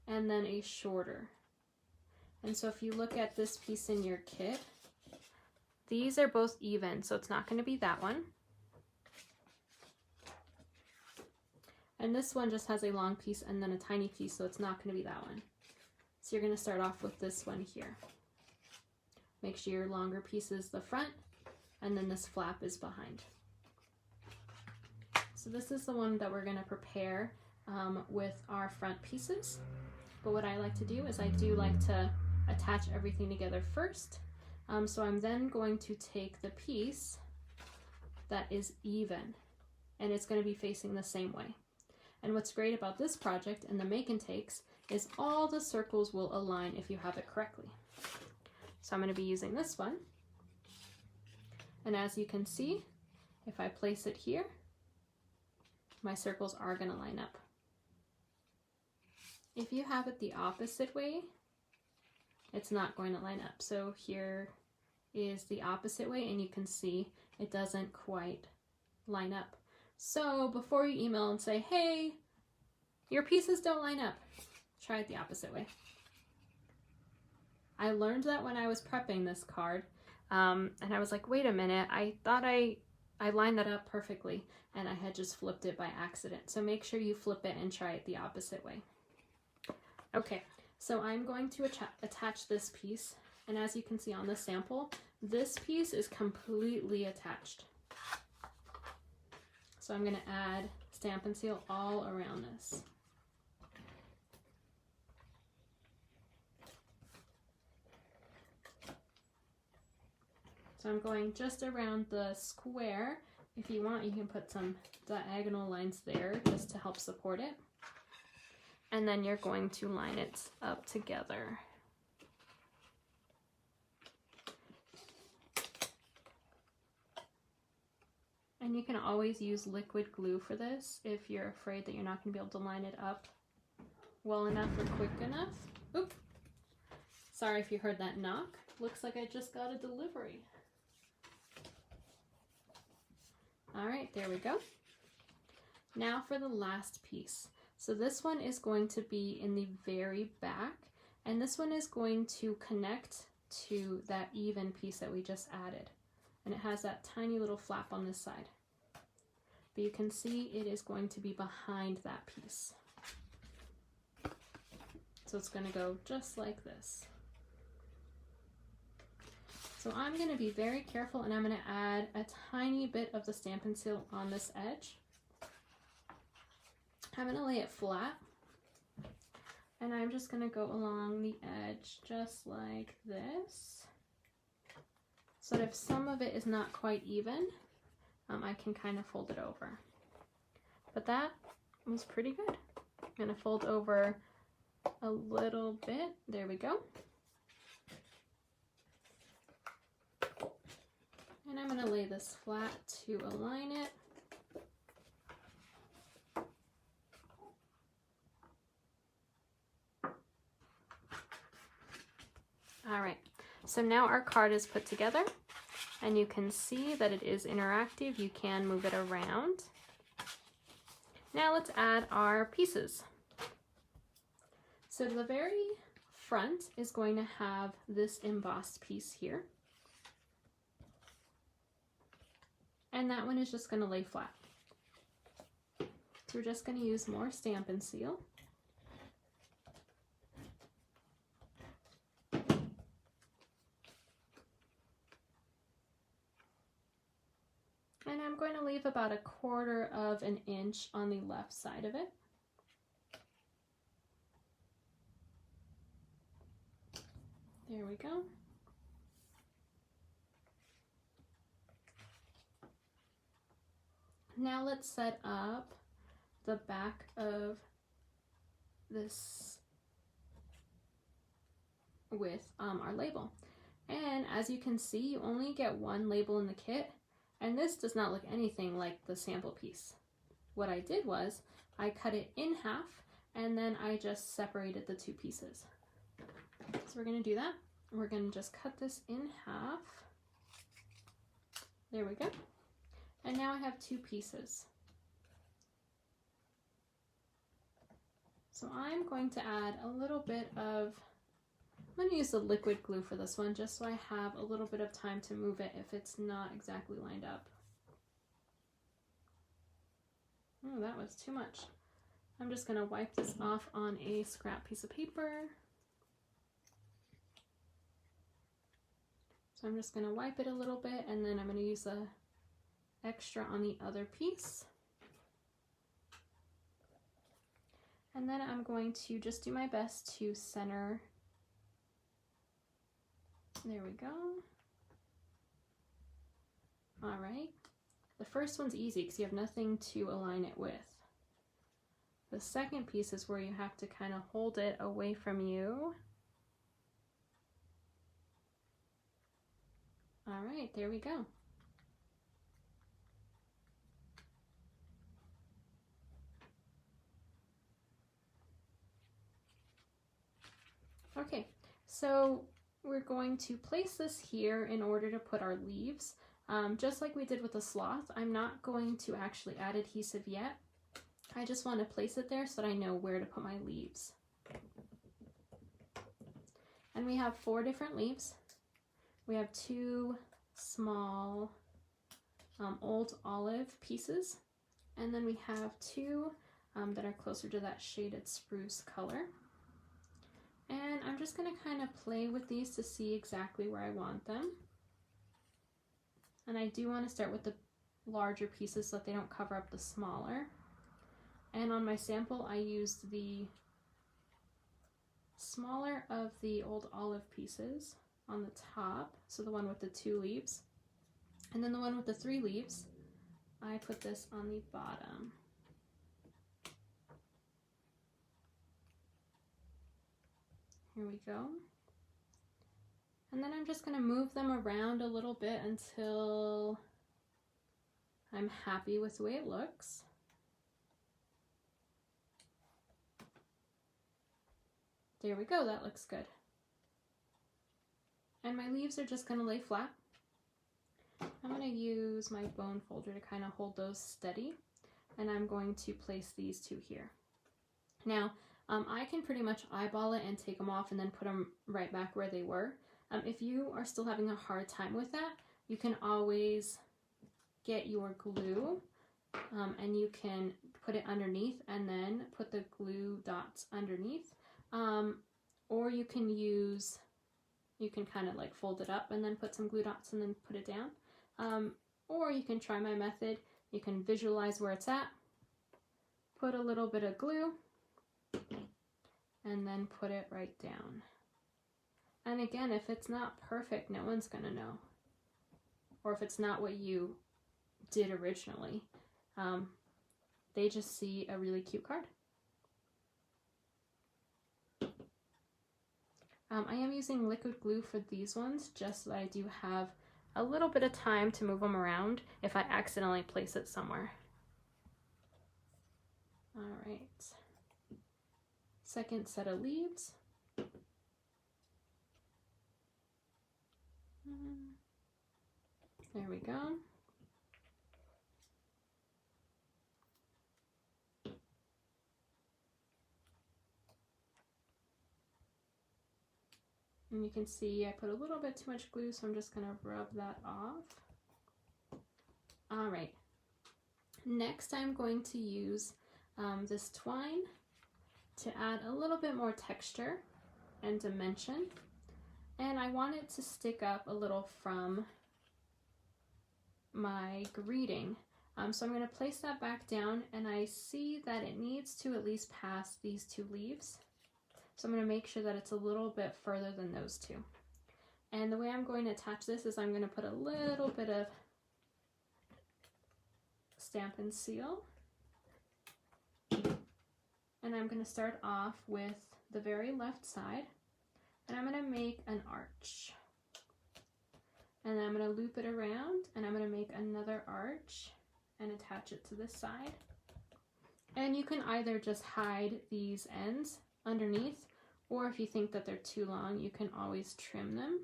and then a shorter. And so if you look at this piece in your kit, these are both even, so it's not going to be that one. And this one just has a long piece and then a tiny piece, so it's not going to be that one. So you're going to start off with this one here. Make sure your longer piece is the front, and then this flap is behind. So this is the one that we're going to prepare with our front pieces. But what I like to do is I do like to attach everything together first. So I'm then going to take the piece that is even, and it's going to be facing the same way. And what's great about this project and the make and takes is all the circles will align if you have it correctly. So I'm going to be using this one. And as you can see, if I place it here, my circles are going to line up. If you have it the opposite way, it's not going to line up. So here is the opposite way, and you can see it doesn't quite line up. So before you email and say, hey, your pieces don't line up, try it the opposite way. I learned that when I was prepping this card, and I was like, wait a minute, I thought I lined that up perfectly, and I had just flipped it by accident. So make sure you flip it and try it the opposite way. Okay, so I'm going to attach this piece, and as you can see on the sample, this piece is completely attached. So I'm going to add Stampin' Seal all around this. So I'm going just around the square. If you want, you can put some diagonal lines there just to help support it. And then you're going to line it up together. And you can always use liquid glue for this if you're afraid that you're not going to be able to line it up well enough or quick enough. Oop! Sorry if you heard that knock. Looks like I just got a delivery. All right, there we go. Now for the last piece. So this one is going to be in the very back, and this one is going to connect to that even piece that we just added. And it has that tiny little flap on this side. But you can see it is going to be behind that piece. So it's going to go just like this. So I'm going to be very careful, and I'm going to add a tiny bit of the Stampin' Seal on this edge. I'm going to lay it flat, and I'm just going to go along the edge just like this, so that if some of it is not quite even, I can kind of fold it over. But that was pretty good. I'm going to fold over a little bit. There we go. And I'm going to lay this flat to align it. All right, so now our card is put together, and you can see that it is interactive. You can move it around. Now let's add our pieces. So the very front is going to have this embossed piece here. And that one is just going to lay flat. So we're just going to use more Stampin' Seal. And I'm going to leave about 1/4 of an inch on the left side of it. There we go. Now let's set up the back of this with our label. And as you can see, you only get one label in the kit, and this does not look anything like the sample piece. What I did was I cut it in half, and then I just separated the two pieces. So we're going to do that. We're going to just cut this in half. There we go. And now I have two pieces. So I'm going to add a little bit of, I'm going to use the liquid glue for this one, just so I have a little bit of time to move it if it's not exactly lined up. Oh, that was too much. I'm just going to wipe this off on a scrap piece of paper. So I'm just going to wipe it a little bit, and then I'm going to use the extra on the other piece. And then I'm going to just do my best to center. There we go. All right. The first one's easy because you have nothing to align it with. The second piece is where you have to kind of hold it away from you. All right, there we go. Okay, so we're going to place this here in order to put our leaves. Just like we did with the sloth, I'm not going to actually add adhesive yet. I just want to place it there so that I know where to put my leaves. And we have 4 different leaves. We have 2 small old olive pieces, and then we have 2 that are closer to that shaded spruce color. And I'm just going to kind of play with these to see exactly where I want them. And I do want to start with the larger pieces so that they don't cover up the smaller. And on my sample, I used the smaller of the old olive pieces on the top, so the one with the 2 leaves. And then the one with the 3 leaves, I put this on the bottom. Here we go. And then I'm just going to move them around a little bit until I'm happy with the way it looks. There we go, that looks good. And my leaves are just going to lay flat. I'm going to use my bone folder to kind of hold those steady, and I'm going to place these 2 here. Now, I can pretty much eyeball it and take them off and then put them right back where they were. If you are still having a hard time with that, you can always get your glue and you can put it underneath and then put the glue dots underneath. Or you can kind of like fold it up and then put some glue dots and then put it down. Or you can try my method. You can visualize where it's at, put a little bit of glue, and then put it right down. And again, if it's not perfect, no one's gonna know. Or if it's not what you did originally, they just see a really cute card. I am using liquid glue for these ones just so that I do have a little bit of time to move them around if I accidentally place it somewhere. All right, second set of leaves. There we go. And you can see I put a little bit too much glue, so I'm just gonna rub that off. All right, next I'm going to use this twine to add a little bit more texture and dimension. And I want it to stick up a little from my greeting. So I'm gonna place that back down, and I see that it needs to at least pass these two leaves. So I'm going to make sure that it's a little bit further than those two. And the way I'm going to attach this is I'm going to put a little bit of Stampin' Seal. And I'm going to start off with the very left side. And I'm going to make an arch. And then I'm going to loop it around, and I'm going to make another arch and attach it to this side. And you can either just hide these ends underneath, or if you think that they're too long, you can always trim them.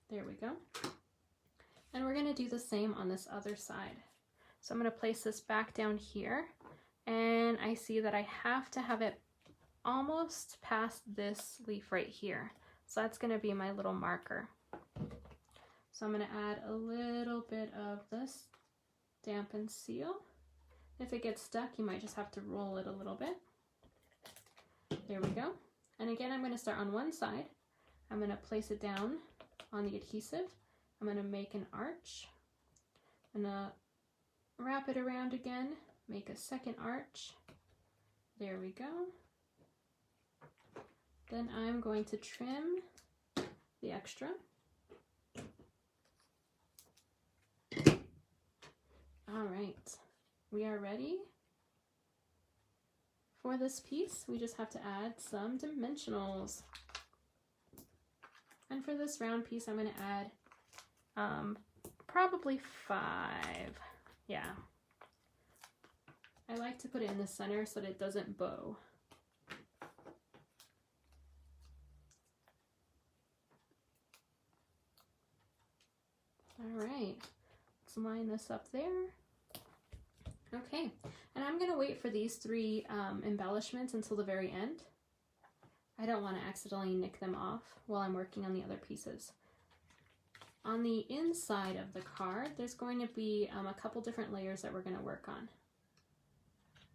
There we go. And we're going to do the same on this other side. So I'm going to place this back down here, and I see that I have to have it almost past this leaf right here. So that's going to be my little marker. So I'm going to add a little bit of this Stampin' Seal. If it gets stuck, you might just have to roll it a little bit. There we go. And again, I'm going to start on one side. I'm going to place it down on the adhesive. I'm going to make an arch. I'm going to wrap it around again, make a second arch. There we go. Then I'm going to trim the extra. All right. We are ready for this piece. We just have to add some dimensionals. And for this round piece, I'm going to add probably 5. Yeah. I like to put it in the center so that it doesn't bow. All right. Let's line this up there. Okay, and I'm going to wait for these 3 embellishments until the very end. I don't want to accidentally nick them off while I'm working on the other pieces. On the inside of the card, there's going to be a couple different layers that we're going to work on.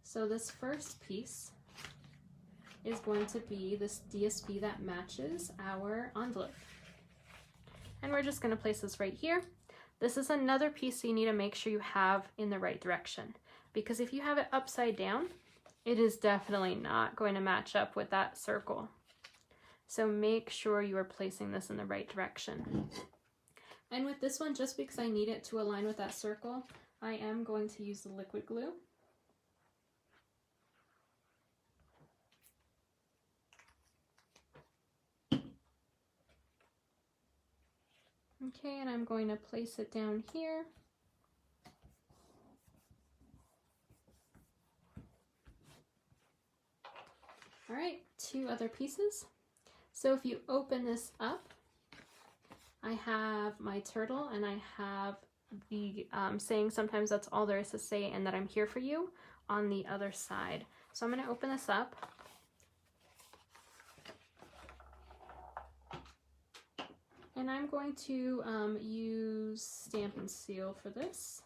So this first piece is going to be this DSP that matches our envelope. And we're just going to place this right here. This is another piece you need to make sure you have in the right direction, because if you have it upside down, it is definitely not going to match up with that circle. So make sure you are placing this in the right direction. And with this one, just because I need it to align with that circle, I am going to use the liquid glue. Okay, and I'm going to place it down here. All right, 2 other pieces. So if you open this up, I have my turtle, and I have the saying "sometimes that's all there is to say," and that I'm here for you on the other side. So I'm going to open this up. And I'm going to use Stampin' Seal for this.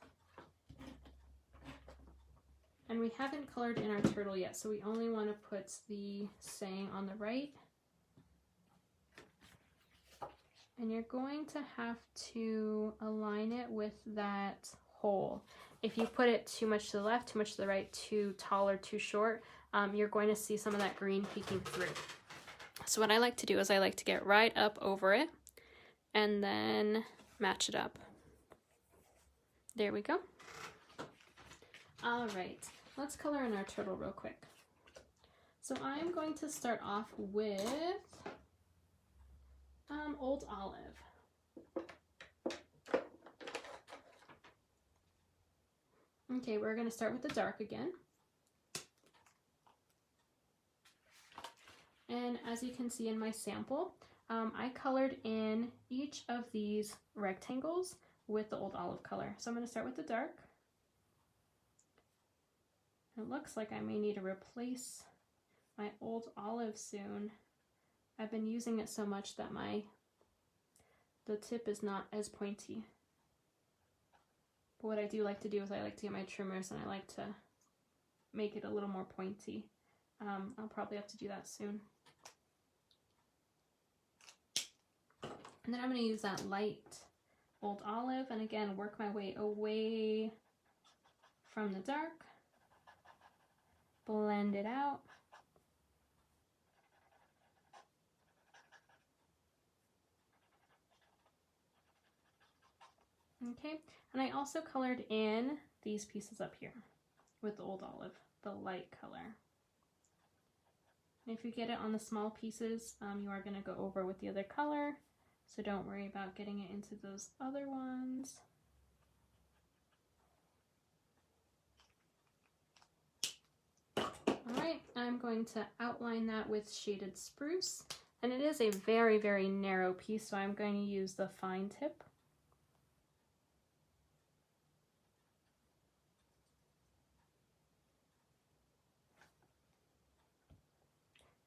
And we haven't colored in our turtle yet, so we only want to put the saying on the right. And you're going to have to align it with that hole. If you put it too much to the left, too much to the right, too tall or too short, you're going to see some of that green peeking through. So what I like to do is I like to get right up over it and then match it up. There we go. All right, let's color in our turtle real quick. So I'm going to start off with Old Olive. Okay, we're going to start with the dark again. And as you can see in my sample, I colored in each of these rectangles with the Old Olive color. So I'm going to start with the dark. It looks like I may need to replace my Old Olive soon. I've been using it so much that the tip is not as pointy. But what I do like to do is I like to get my trimmers and I like to make it a little more pointy. I'll probably have to do that soon. And then I'm going to use that light Old Olive and again work my way away from the dark. Blend it out. Okay, and I also colored in these pieces up here with the Old Olive, the light color. And if you get it on the small pieces, you are going to go over with the other color, so don't worry about getting it into those other ones. Alright, I'm going to outline that with Shaded Spruce, and it is a very, very narrow piece, so I'm going to use the fine tip.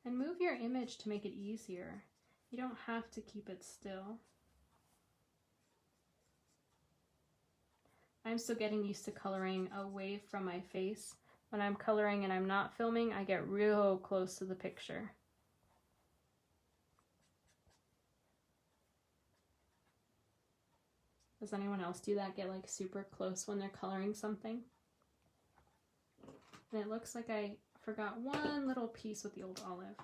And move your image to make it easier. You don't have to keep it still. I'm still getting used to coloring away from my face. When I'm coloring and I'm not filming, I get real close to the picture. Does anyone else do that? Get like super close when they're coloring something? And it looks like I forgot one little piece with the Old Olive.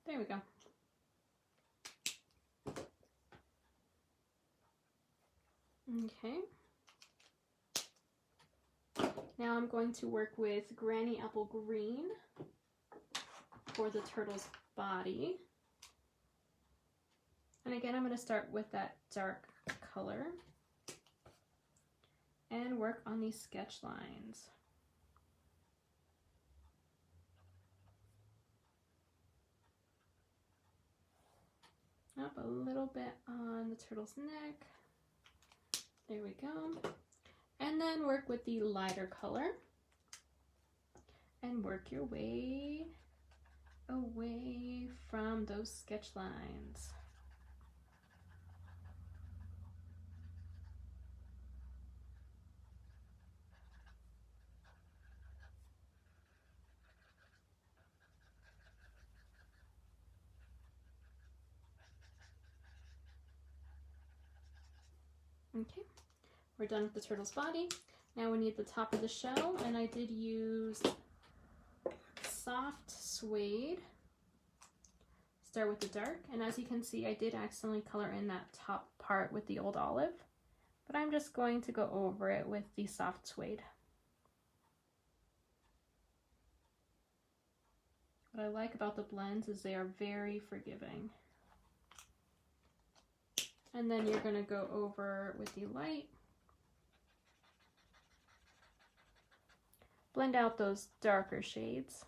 There we go. Okay. Now I'm going to work with Granny Apple Green for the turtle's body. And again, I'm going to start with that dark color and work on these sketch lines. Up a little bit on the turtle's neck. There we go. And then work with the lighter color and work your way away from those sketch lines. Okay, we're done with the turtle's body. Now we need the top of the shell, and I did use soft suede. Start with the dark, and as you can see, I did accidentally color in that top part with the Old Olive, but I'm just going to go over it with the soft suede. What I like about the blends is they are very forgiving. And then you're going to go over with the light. Blend out those darker shades.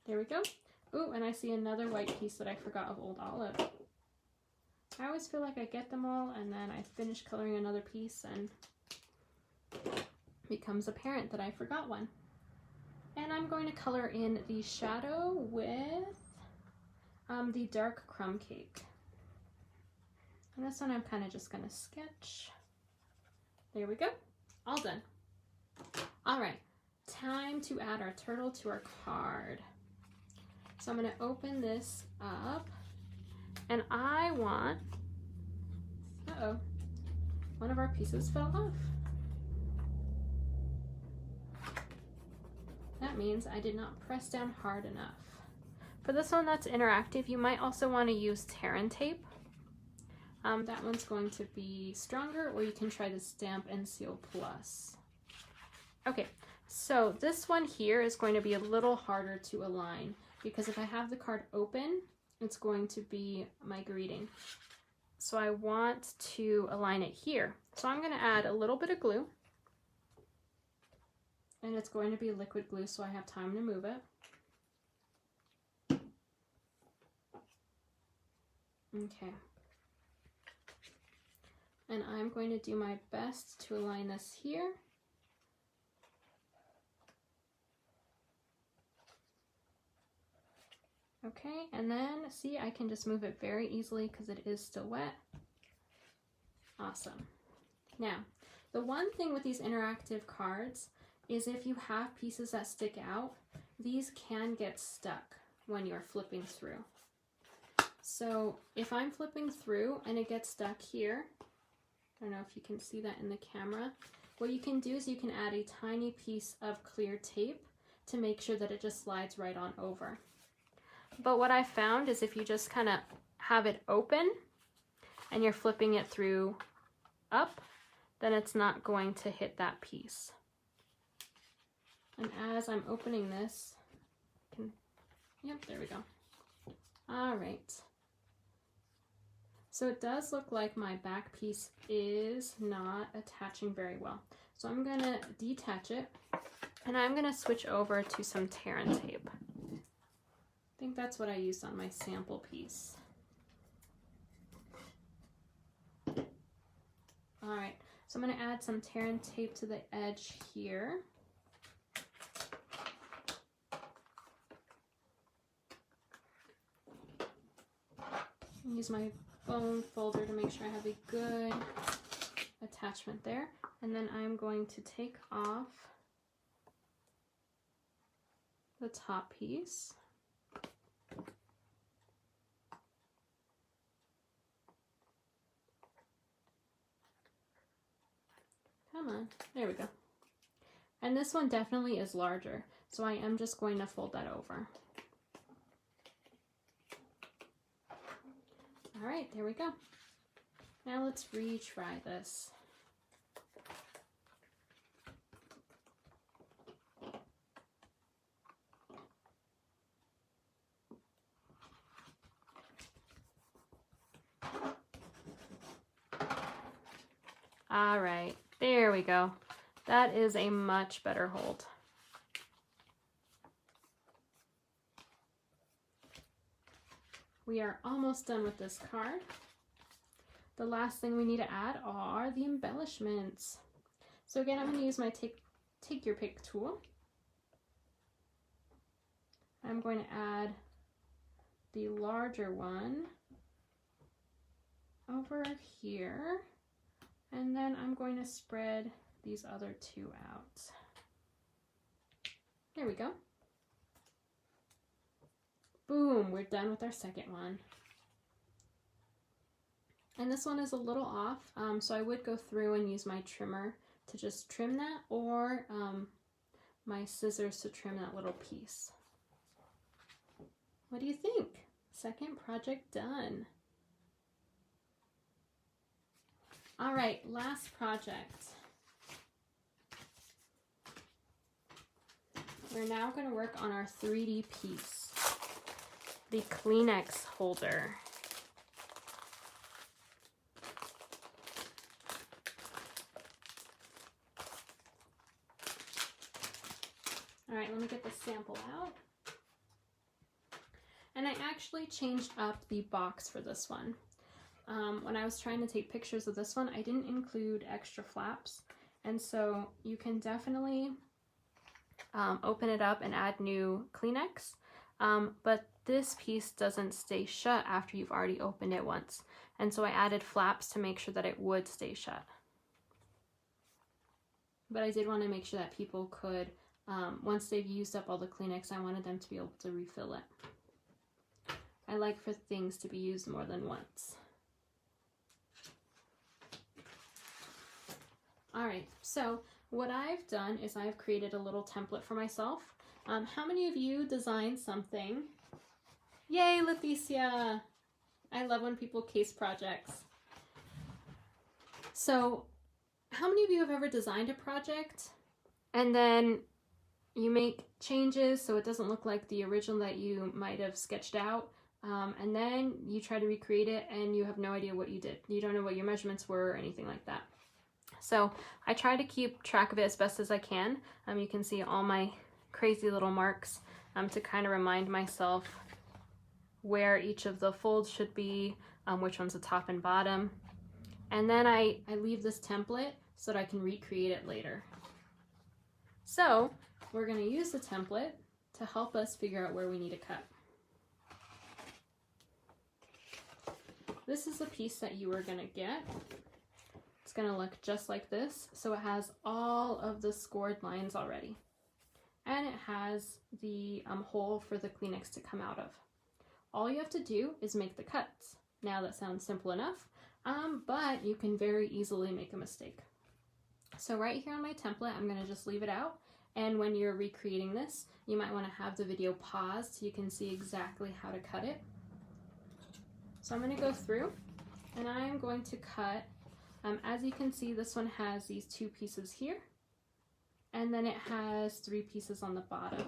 There we go. Ooh, and I see another white piece that I forgot of Old Olive. I always feel like I get them all and then I finish coloring another piece and it becomes apparent that I forgot one. And I'm going to color in the shadow with the dark crumb cake. And this one I'm kind of just going to sketch. There we go. All done. All right. Time to add our turtle to our card. So I'm going to open this up. And I want... Uh-oh. One of our pieces fell off. That means I did not press down hard enough. For this one that's interactive, you might also want to use Terran tape. That one's going to be stronger, or you can try the Stamp and Seal Plus. Okay, so this one here is going to be a little harder to align because if I have the card open, it's going to be my greeting. So I want to align it here. So I'm going to add a little bit of glue. And it's going to be liquid glue, so I have time to move it. Okay. And I'm going to do my best to align this here. Okay, and then see, I can just move it very easily because it is still wet. Awesome. Now, the one thing with these interactive cards is if you have pieces that stick out, these can get stuck when you're flipping through. So if I'm flipping through and it gets stuck here, I don't know if you can see that in the camera, what you can do is you can add a tiny piece of clear tape to make sure that it just slides right on over. But what I found is if you just kind of have it open and you're flipping it through up, then it's not going to hit that piece. And as I'm opening this, yep, there we go. All right. So it does look like my back piece is not attaching very well. So I'm gonna detach it and I'm gonna switch over to some tear and tape. I think that's what I used on my sample piece. All right, so I'm gonna add some tear and tape to the edge here. Use my bone folder to make sure I have a good attachment there. And then I'm going to take off the top piece. Come on, there we go. And this one definitely is larger, so I am just going to fold that over. All right, there we go. Now let's retry this. All right, there we go. That is a much better hold. We are almost done with this card. The last thing we need to add are the embellishments. So again, I'm going to use my take your pick tool. I'm going to add the larger one over here, and then I'm going to spread these other two out. There we go. Boom, we're done with our second one. And this one is a little off, so I would go through and use my trimmer to just trim that, or my scissors to trim that little piece. What do you think? Second project done. All right, last project. We're now going to work on our 3D piece, the Kleenex holder. All right, let me get the sample out. And I actually changed up the box for this one. When I was trying to take pictures of this one, I didn't include extra flaps. And so you can definitely open it up and add new Kleenex. But this piece doesn't stay shut after you've already opened it once. And so I added flaps to make sure that it would stay shut. But I did want to make sure that people could, once they've used up all the Kleenex, I wanted them to be able to refill it. I like for things to be used more than once. All right, so what I've done is I've created a little template for myself. How many of you designed something? Yay, Leticia! I love when people case projects. So how many of you have ever designed a project and then you make changes so it doesn't look like the original that you might have sketched out, and then you try to recreate it and you have no idea what you did. You don't know what your measurements were or anything like that. So I try to keep track of it as best as I can. You can see all my crazy little marks to kind of remind myself where each of the folds should be, which one's the top and bottom. And then I leave this template so that I can recreate it later. So we're going to use the template to help us figure out where we need to cut. This is a piece that you are going to get. It's going to look just like this. So it has all of the scored lines already. And it has the hole for the Kleenex to come out of. All you have to do is make the cuts. Now that sounds simple enough, but you can very easily make a mistake. So right here on my template, I'm going to just leave it out. And when you're recreating this, you might want to have the video paused so you can see exactly how to cut it. So I'm going to go through and I'm going to cut, as you can see, this one has these 2 pieces here, and then it has 3 pieces on the bottom.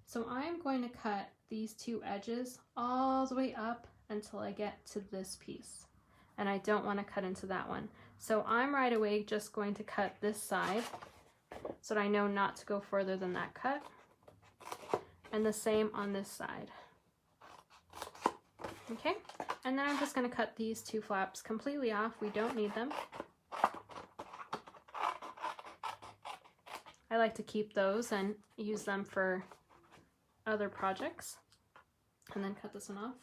So I'm going to cut these 2 edges all the way up until I get to this piece. And I don't want to cut into that one. So I'm right away just going to cut this side so that I know not to go further than that cut. And the same on this side. Okay, and then I'm just going to cut these 2 flaps completely off. We don't need them. I like to keep those and use them for other projects. And then cut this one off.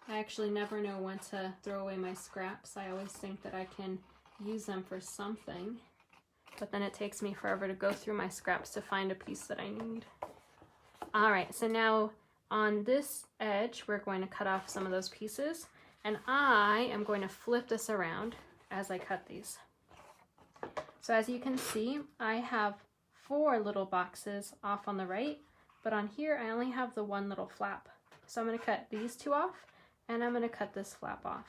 I actually never know when to throw away my scraps. I always think that I can use them for something, but then it takes me forever to go through my scraps to find a piece that I need. All right, so now on this edge, we're going to cut off some of those pieces, and I am going to flip this around as I cut these. So as you can see, I have 4 little boxes off on the right, but on here I only have the 1 little flap. So I'm going to cut these 2 off, and I'm going to cut this flap off.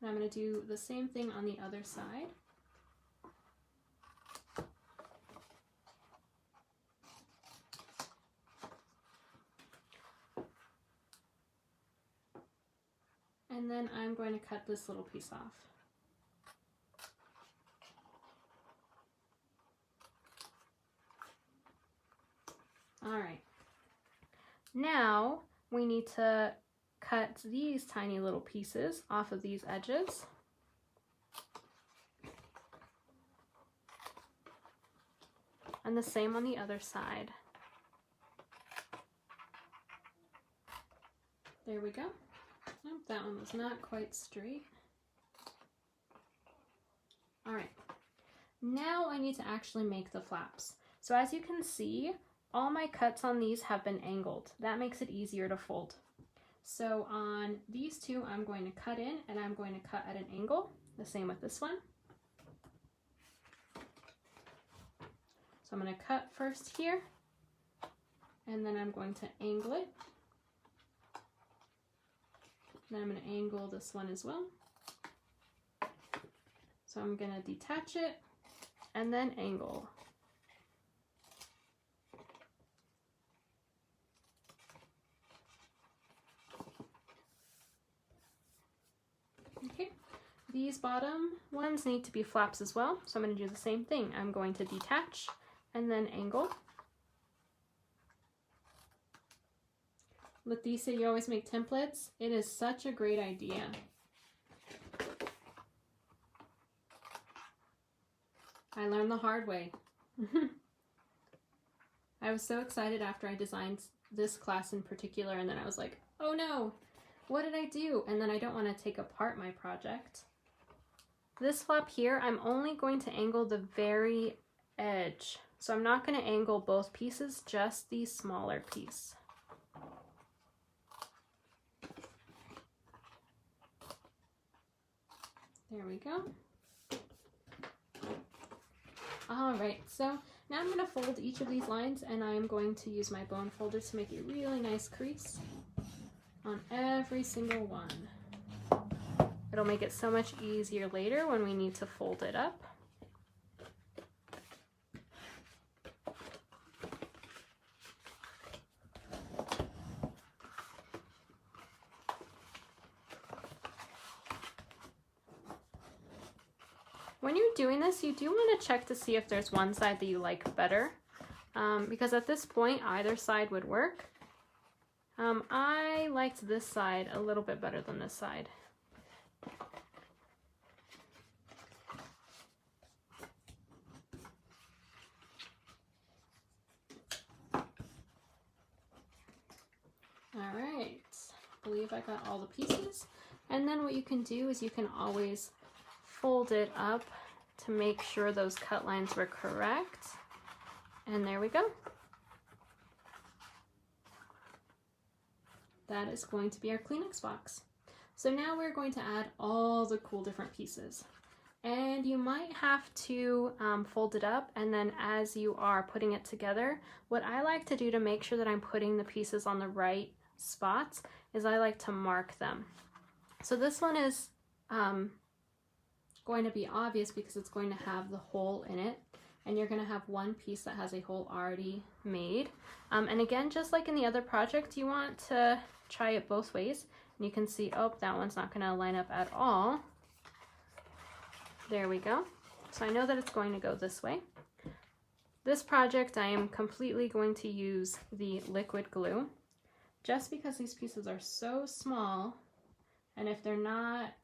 And I'm going to do the same thing on the other side. And then I'm going to cut this little piece off. All right. Now we need to cut these tiny little pieces off of these edges. And the same on the other side. There we go. Oh, that one was not quite straight. All right. Now I need to actually make the flaps. So as you can see, all my cuts on these have been angled. That makes it easier to fold. So on these 2, I'm going to cut in and I'm going to cut at an angle. The same with this one. So I'm going to cut first here, and then I'm going to angle it. Then I'm going to angle this one as well. So I'm going to detach it and then angle. Okay, these bottom ones need to be flaps as well, so I'm going to do the same thing. I'm going to detach and then angle. Letha said you always make templates. It is such a great idea. I learned the hard way. I was so excited after I designed this class in particular, and then I was like, oh no, what did I do? And then I don't want to take apart my project. This flap here, I'm only going to angle the very edge. So I'm not going to angle both pieces, just the smaller piece. There we go. All right, so now I'm going to fold each of these lines, and I'm going to use my bone folder to make a really nice crease on every single one. It'll make it so much easier later when we need to fold it up. When you're doing this, you do want to check to see if there's one side that you like better, because at this point either side would work. I liked this side a little bit better than this side. All right, I believe I got all the pieces. And then what you can do is you can always fold it up to make sure those cut lines were correct. And there we go. That is going to be our Kleenex box. So now we're going to add all the cool different pieces. And you might have to fold it up, and then as you are putting it together, what I like to do to make sure that I'm putting the pieces on the right spots is I like to mark them. So this one is going to be obvious because it's going to have the hole in it, and you're going to have one piece that has a hole already made. And again, just like in the other project, you want to try it both ways. And you can see, oh, that one's not going to line up at all. There we go. So I know that it's going to go this way. This project, I am completely going to use the liquid glue, just because these pieces are so small, and if they're not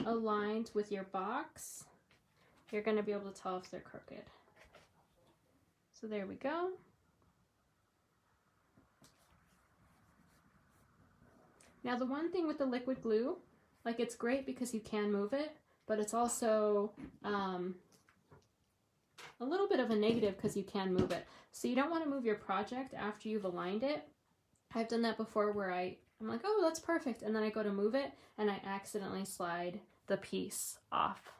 aligned with your box, you're going to be able to tell if they're crooked. So there we go. Now the one thing with the liquid glue, like, it's great because you can move it, but it's also a little bit of a negative because you can move it. So you don't want to move your project after you've aligned it. I've done that before where I'm like, oh, that's perfect, and then I go to move it and I accidentally slide the piece off.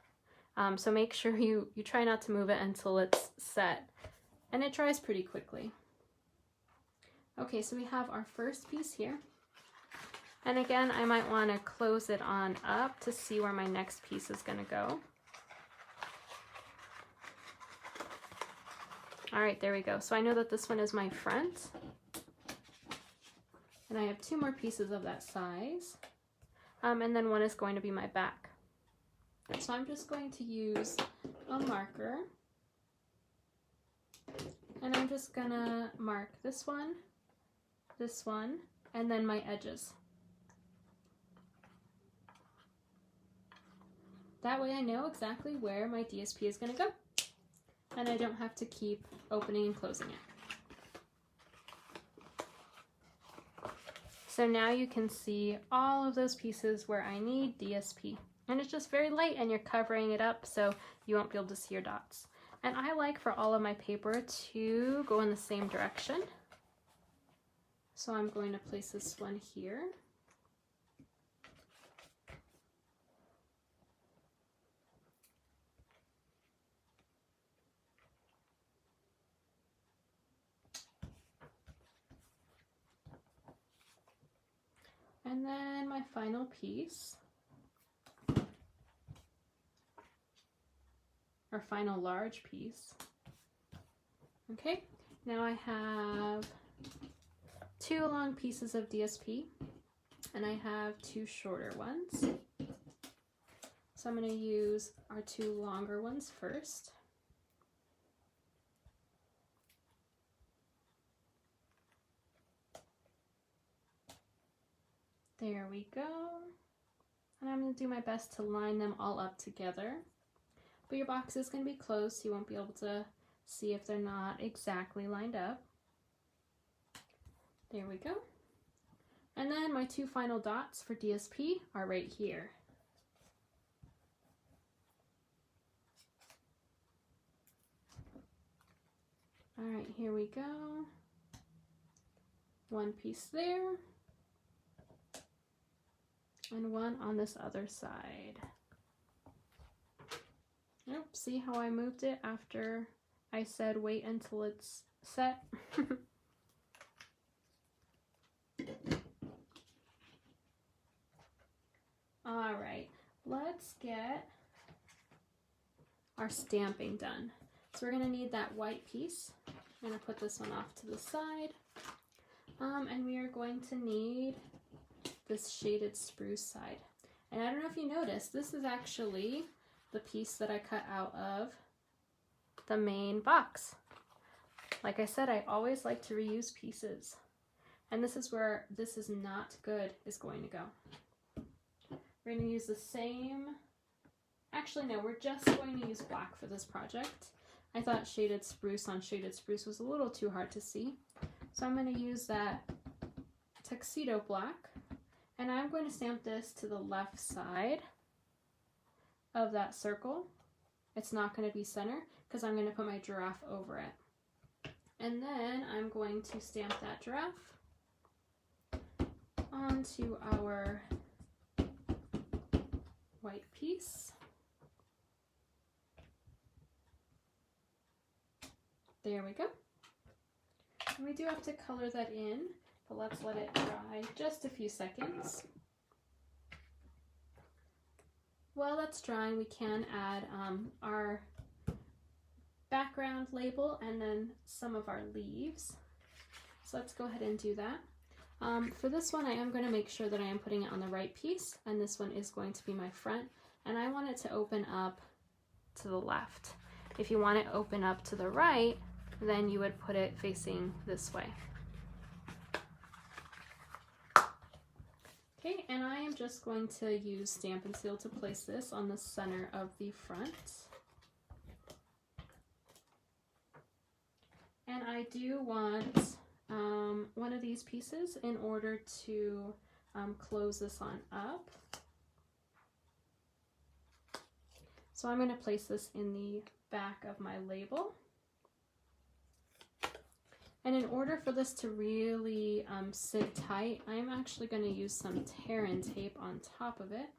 So make sure you try not to move it until it's set, and it dries pretty quickly. Okay, so we have our first piece here. And again, I might want to close it on up to see where my next piece is going to go. All right, there we go. So I know that this one is my front. And I have two more pieces of that size. And then one is going to be my back. So I'm just going to use a marker. And I'm just going to mark this one, and then my edges. That way I know exactly where my DSP is going to go, and I don't have to keep opening and closing it. So now you can see all of those pieces where I need DSP, and it's just very light and you're covering it up so you won't be able to see your dots. And I like for all of my paper to go in the same direction. So I'm going to place this one here. And then my final piece, or final large piece. Okay, now I have two long pieces of DSP, and I have two shorter ones. So I'm going to use our two longer ones first. There we go. And I'm going to do my best to line them all up together. But your box is going to be closed, so you won't be able to see if they're not exactly lined up. There we go. And then my two final dots for DSP are right here. All right, here we go. One piece there. And one on this other side. Nope, see how I moved it after I said wait until it's set? All right, let's get our stamping done. So we're gonna need that white piece. I'm gonna put this one off to the side. And we are going to need this shaded spruce side. And I don't know if you noticed, this is actually the piece that I cut out of the main box. Like I said, I always like to reuse pieces. And this is where this is not good is going to go. We're going to use the same, actually no, we're just going to use black for this project. I thought shaded spruce on shaded spruce was a little too hard to see. So I'm going to use that tuxedo black, and I'm going to stamp this to the left side of that circle. It's not going to be center because I'm going to put my giraffe over it. And then I'm going to stamp that giraffe onto our white piece. There we go. And we do have to color that in, but let's let it dry just a few seconds. While that's drying, we can add our background label and then some of our leaves. So let's go ahead and do that. For this one, I am going to make sure that I am putting it on the right piece, and this one is going to be my front, and I want it to open up to the left. If you want it to open up to the right, then you would put it facing this way. Okay, and I am just going to use Stampin' Seal to place this on the center of the front. And I do want one of these pieces in order to close this on up. So I'm going to place this in the back of my label. And in order for this to really sit tight, I'm actually going to use some tear-in tape on top of it.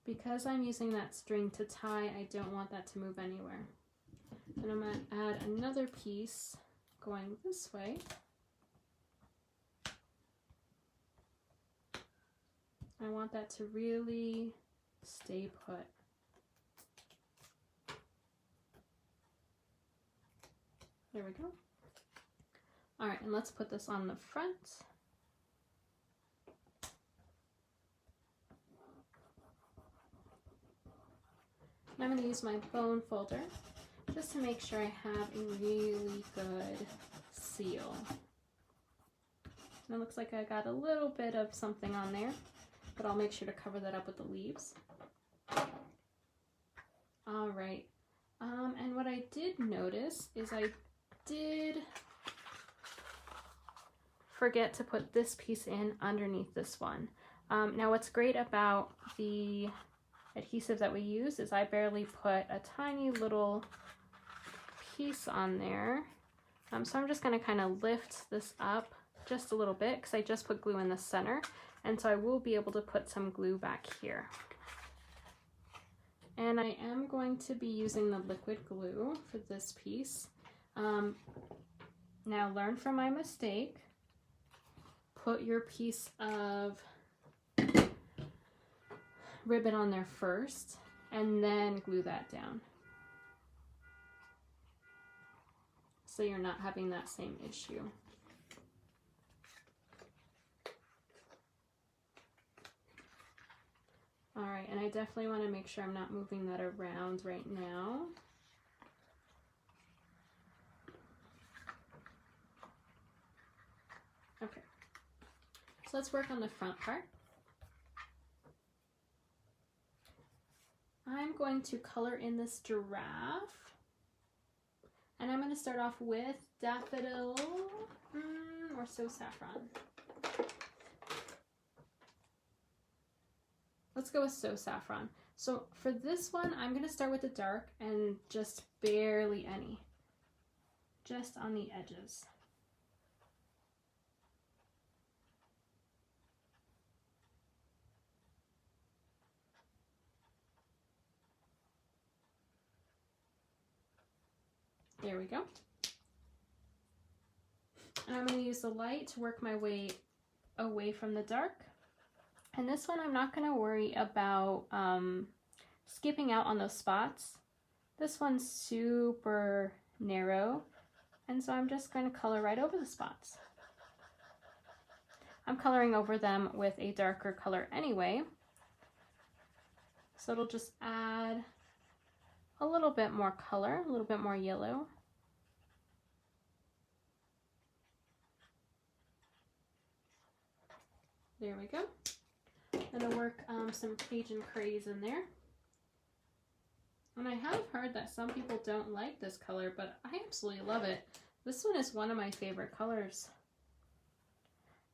Because I'm using that string to tie, I don't want that to move anywhere. And I'm going to add another piece going this way. I want that to really stay put. There we go. All right, and let's put this on the front. And I'm going to use my bone folder just to make sure I have a really good seal. And it looks like I got a little bit of something on there, but I'll make sure to cover that up with the leaves. All right, and what I did notice is I did forget to put this piece in underneath this one. Now what's great about the adhesive that we use is I barely put a tiny little piece on there. So I'm just going to kind of lift this up just a little bit because I just put glue in the center, and so I will be able to put some glue back here. And I am going to be using the liquid glue for this piece. Now learn from my mistake. Put your piece of ribbon on there first and then glue that down, so you're not having that same issue. All right, and I definitely want to make sure I'm not moving that around right now. Okay, so let's work on the front part. I'm going to color in this giraffe, and I'm going to start off with Daffodil or So Saffron. Let's go with So Saffron. So for this one, I'm going to start with the dark and just barely any, just on the edges. There we go. And I'm going to use the light to work my way away from the dark. And this one I'm not going to worry about skipping out on those spots. This one's super narrow, and so I'm just going to color right over the spots. I'm coloring over them with a darker color anyway, so it'll just add a little bit more color, a little bit more yellow. There we go. I'm going to work some Cajun craze in there. And I have heard that some people don't like this color, but I absolutely love it. This one is one of my favorite colors.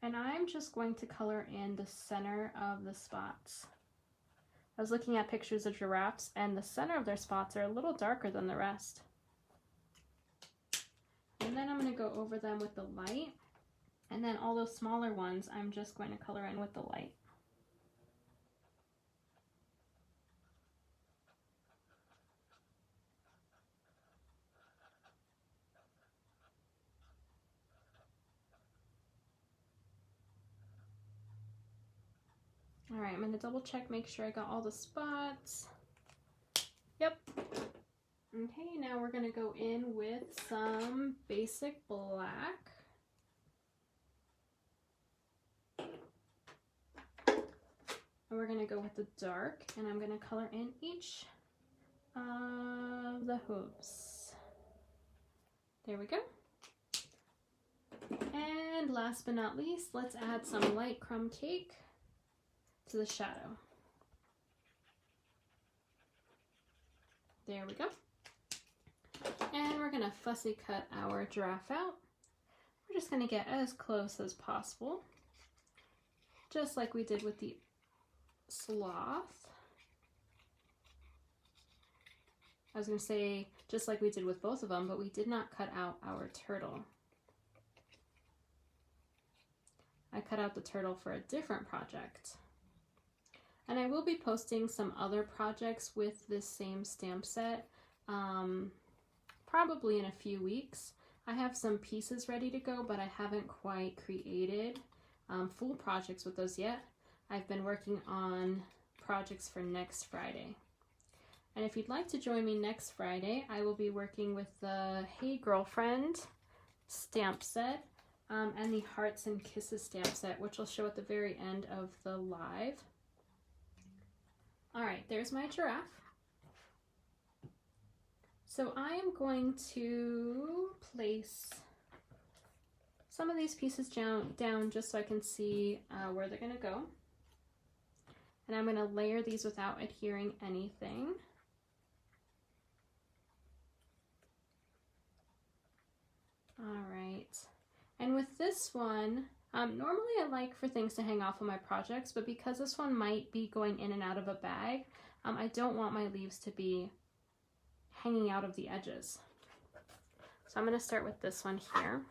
And I'm just going to color in the center of the spots. I was looking at pictures of giraffes, and the center of their spots are a little darker than the rest. And then I'm going to go over them with the light. And then all those smaller ones, I'm just going to color in with the light. All right, I'm going to double check, make sure I got all the spots. Yep. Okay, now we're going to go in with some basic black. And we're going to go with the dark, and I'm going to color in each of the hooves. There we go. And last but not least, let's add some light crumb cake to the shadow. There we go. And we're going to fussy cut our giraffe out. We're just going to get as close as possible, just like we did with the sloth. I was going to say just like we did with both of them, but we did not cut out our turtle. I cut out the turtle for a different project. And I will be posting some other projects with this same stamp set, probably in a few weeks. I have some pieces ready to go, but I haven't quite created full projects with those yet. I've been working on projects for next Friday. And if you'd like to join me next Friday, I will be working with the Hey Girlfriend stamp set and the Hearts and Kisses stamp set, which I'll show at the very end of the live. All right, there's my giraffe. So I am going to place some of these pieces down just so I can see where they're going to go. And I'm going to layer these without adhering anything. All right. And with this one, normally I like for things to hang off of my projects, but because this one might be going in and out of a bag, I don't want my leaves to be hanging out of the edges. So I'm going to start with this one here.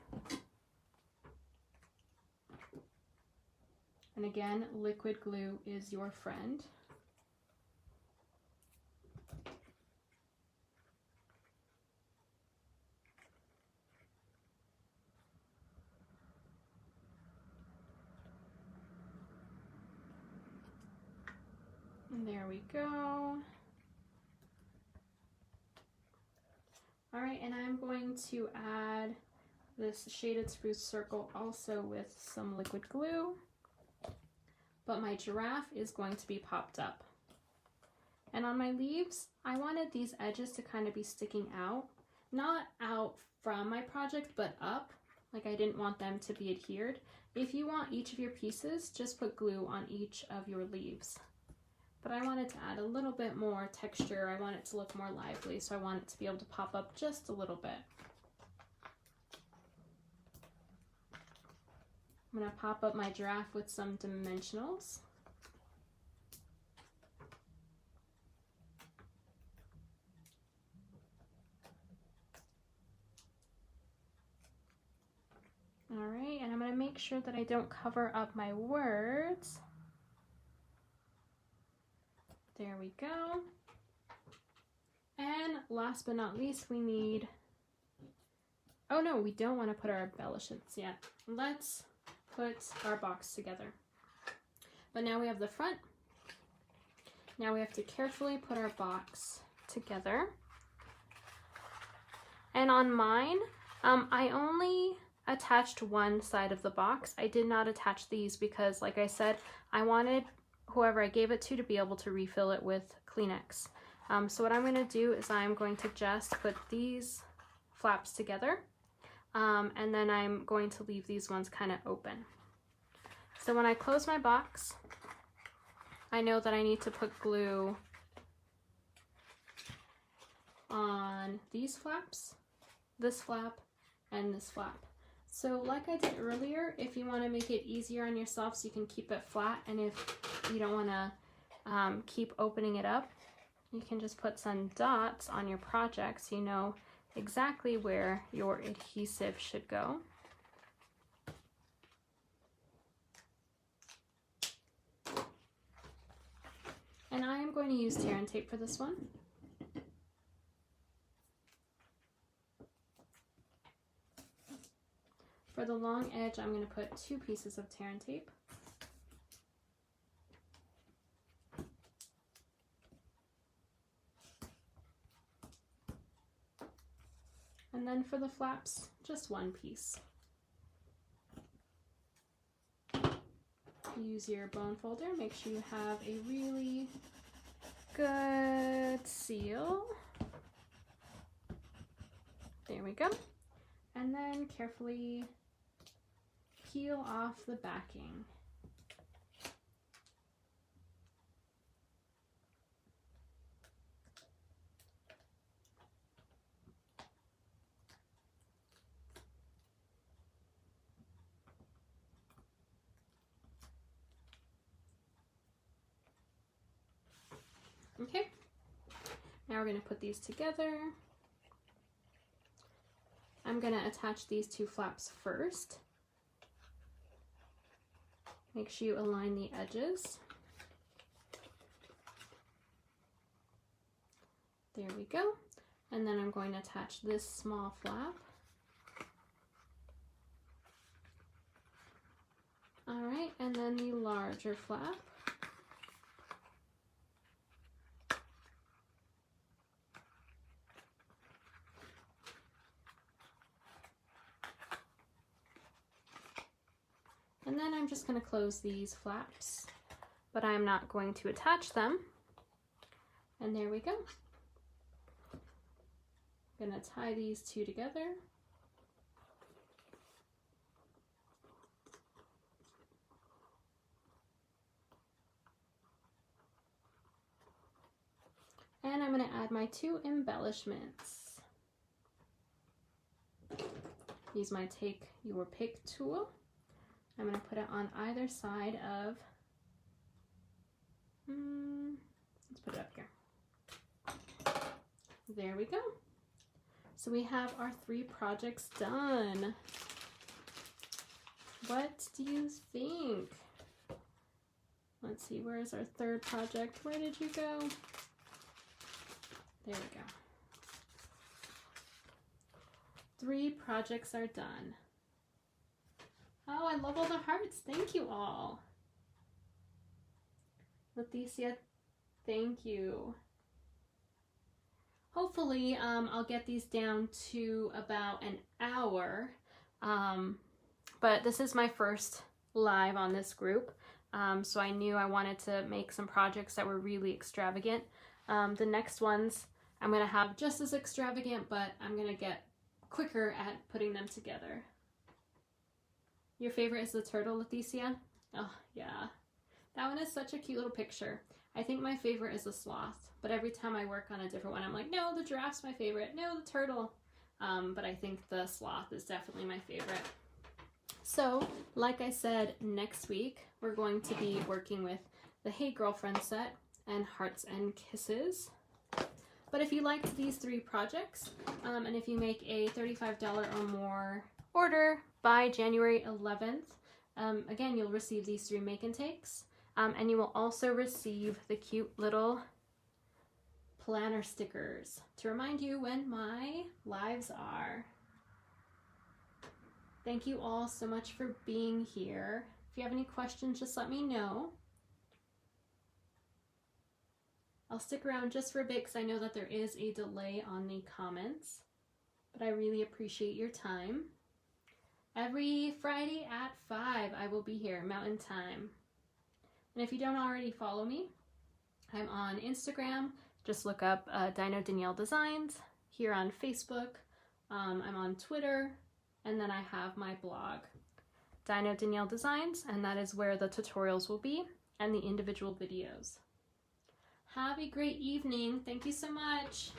And again, liquid glue is your friend. And there we go. All right, and I'm going to add this Shaded Spruce circle also with some liquid glue. But my giraffe is going to be popped up. And on my leaves, I wanted these edges to kind of be sticking out. Not out from my project, but up. Like I didn't want them to be adhered. If you want each of your pieces, just put glue on each of your leaves. But I wanted to add a little bit more texture. I want it to look more lively, so I want it to be able to pop up just a little bit. I'm going to pop up my giraffe with some dimensionals. All right, and I'm going to make sure that I don't cover up my words. There we go. And last but not least, we need Oh no, we don't want to put our embellishments yet. Let's put our box together. But now we have the front. Now we have to carefully put our box together. And on mine, I only attached one side of the box. I did not attach these because, like I said, I wanted whoever I gave it to be able to refill it with Kleenex. So what I'm going to do is I'm going to just put these flaps together, and then I'm going to leave these ones kind of open. So when I close my box, I know that I need to put glue on these flaps, this flap, and this flap. So like I did earlier, if you want to make it easier on yourself so you can keep it flat, and if you don't want to keep opening it up, you can just put some dots on your project so you know exactly where your adhesive should go. And I am going to use tear and tape for this one. For the long edge, I'm going to put 2 pieces of tear and tape. And then for the flaps, just 1 piece. Use your bone folder. Make sure you have a really good seal. There we go. And then carefully peel off the backing. Okay, now we're going to put these together. I'm going to attach these 2 flaps first. Make sure you align the edges. There we go. And then I'm going to attach this small flap. All right, and then the larger flap. And then I'm just going to close these flaps, but I'm not going to attach them. And there we go. I'm going to tie these 2 together. And I'm going to add my 2 embellishments. Use my Take Your Pick tool. I'm going to put it on either side of, let's put it up here. There we go. So we have our 3 projects done. What do you think? Let's see, where's our 3rd project? Where did you go? There we go. 3 projects are done. Oh, I love all the hearts. Thank you all. Leticia, thank you. Hopefully, I'll get these down to about an hour. But this is my first live on this group. So I knew I wanted to make some projects that were really extravagant. The next ones I'm going to have just as extravagant, but I'm going to get quicker at putting them together. Your favorite is the turtle, Leticia? Oh, yeah. That one is such a cute little picture. I think my favorite is the sloth, but every time I work on a different one, I'm like, no, the giraffe's my favorite. No, the turtle. But I think the sloth is definitely my favorite. So, like I said, next week, we're going to be working with the Hey Girlfriend set and Hearts and Kisses. But if you liked these 3 projects, and if you make a $35 or more order by January 11th, again, you'll receive these 3 make and takes, and you will also receive the cute little planner stickers to remind you when my lives are. Thank you all so much for being here. If you have any questions, just let me know. I'll stick around just for a bit because I know that there is a delay on the comments, but I really appreciate your time. Every Friday at 5, I will be here, Mountain Time. And if you don't already follow me, I'm on Instagram. Just look up Dino Danielle Designs. Here on Facebook. I'm on Twitter. And then I have my blog, Dino Danielle Designs, and that is where the tutorials will be and the individual videos. Have a great evening. Thank you so much.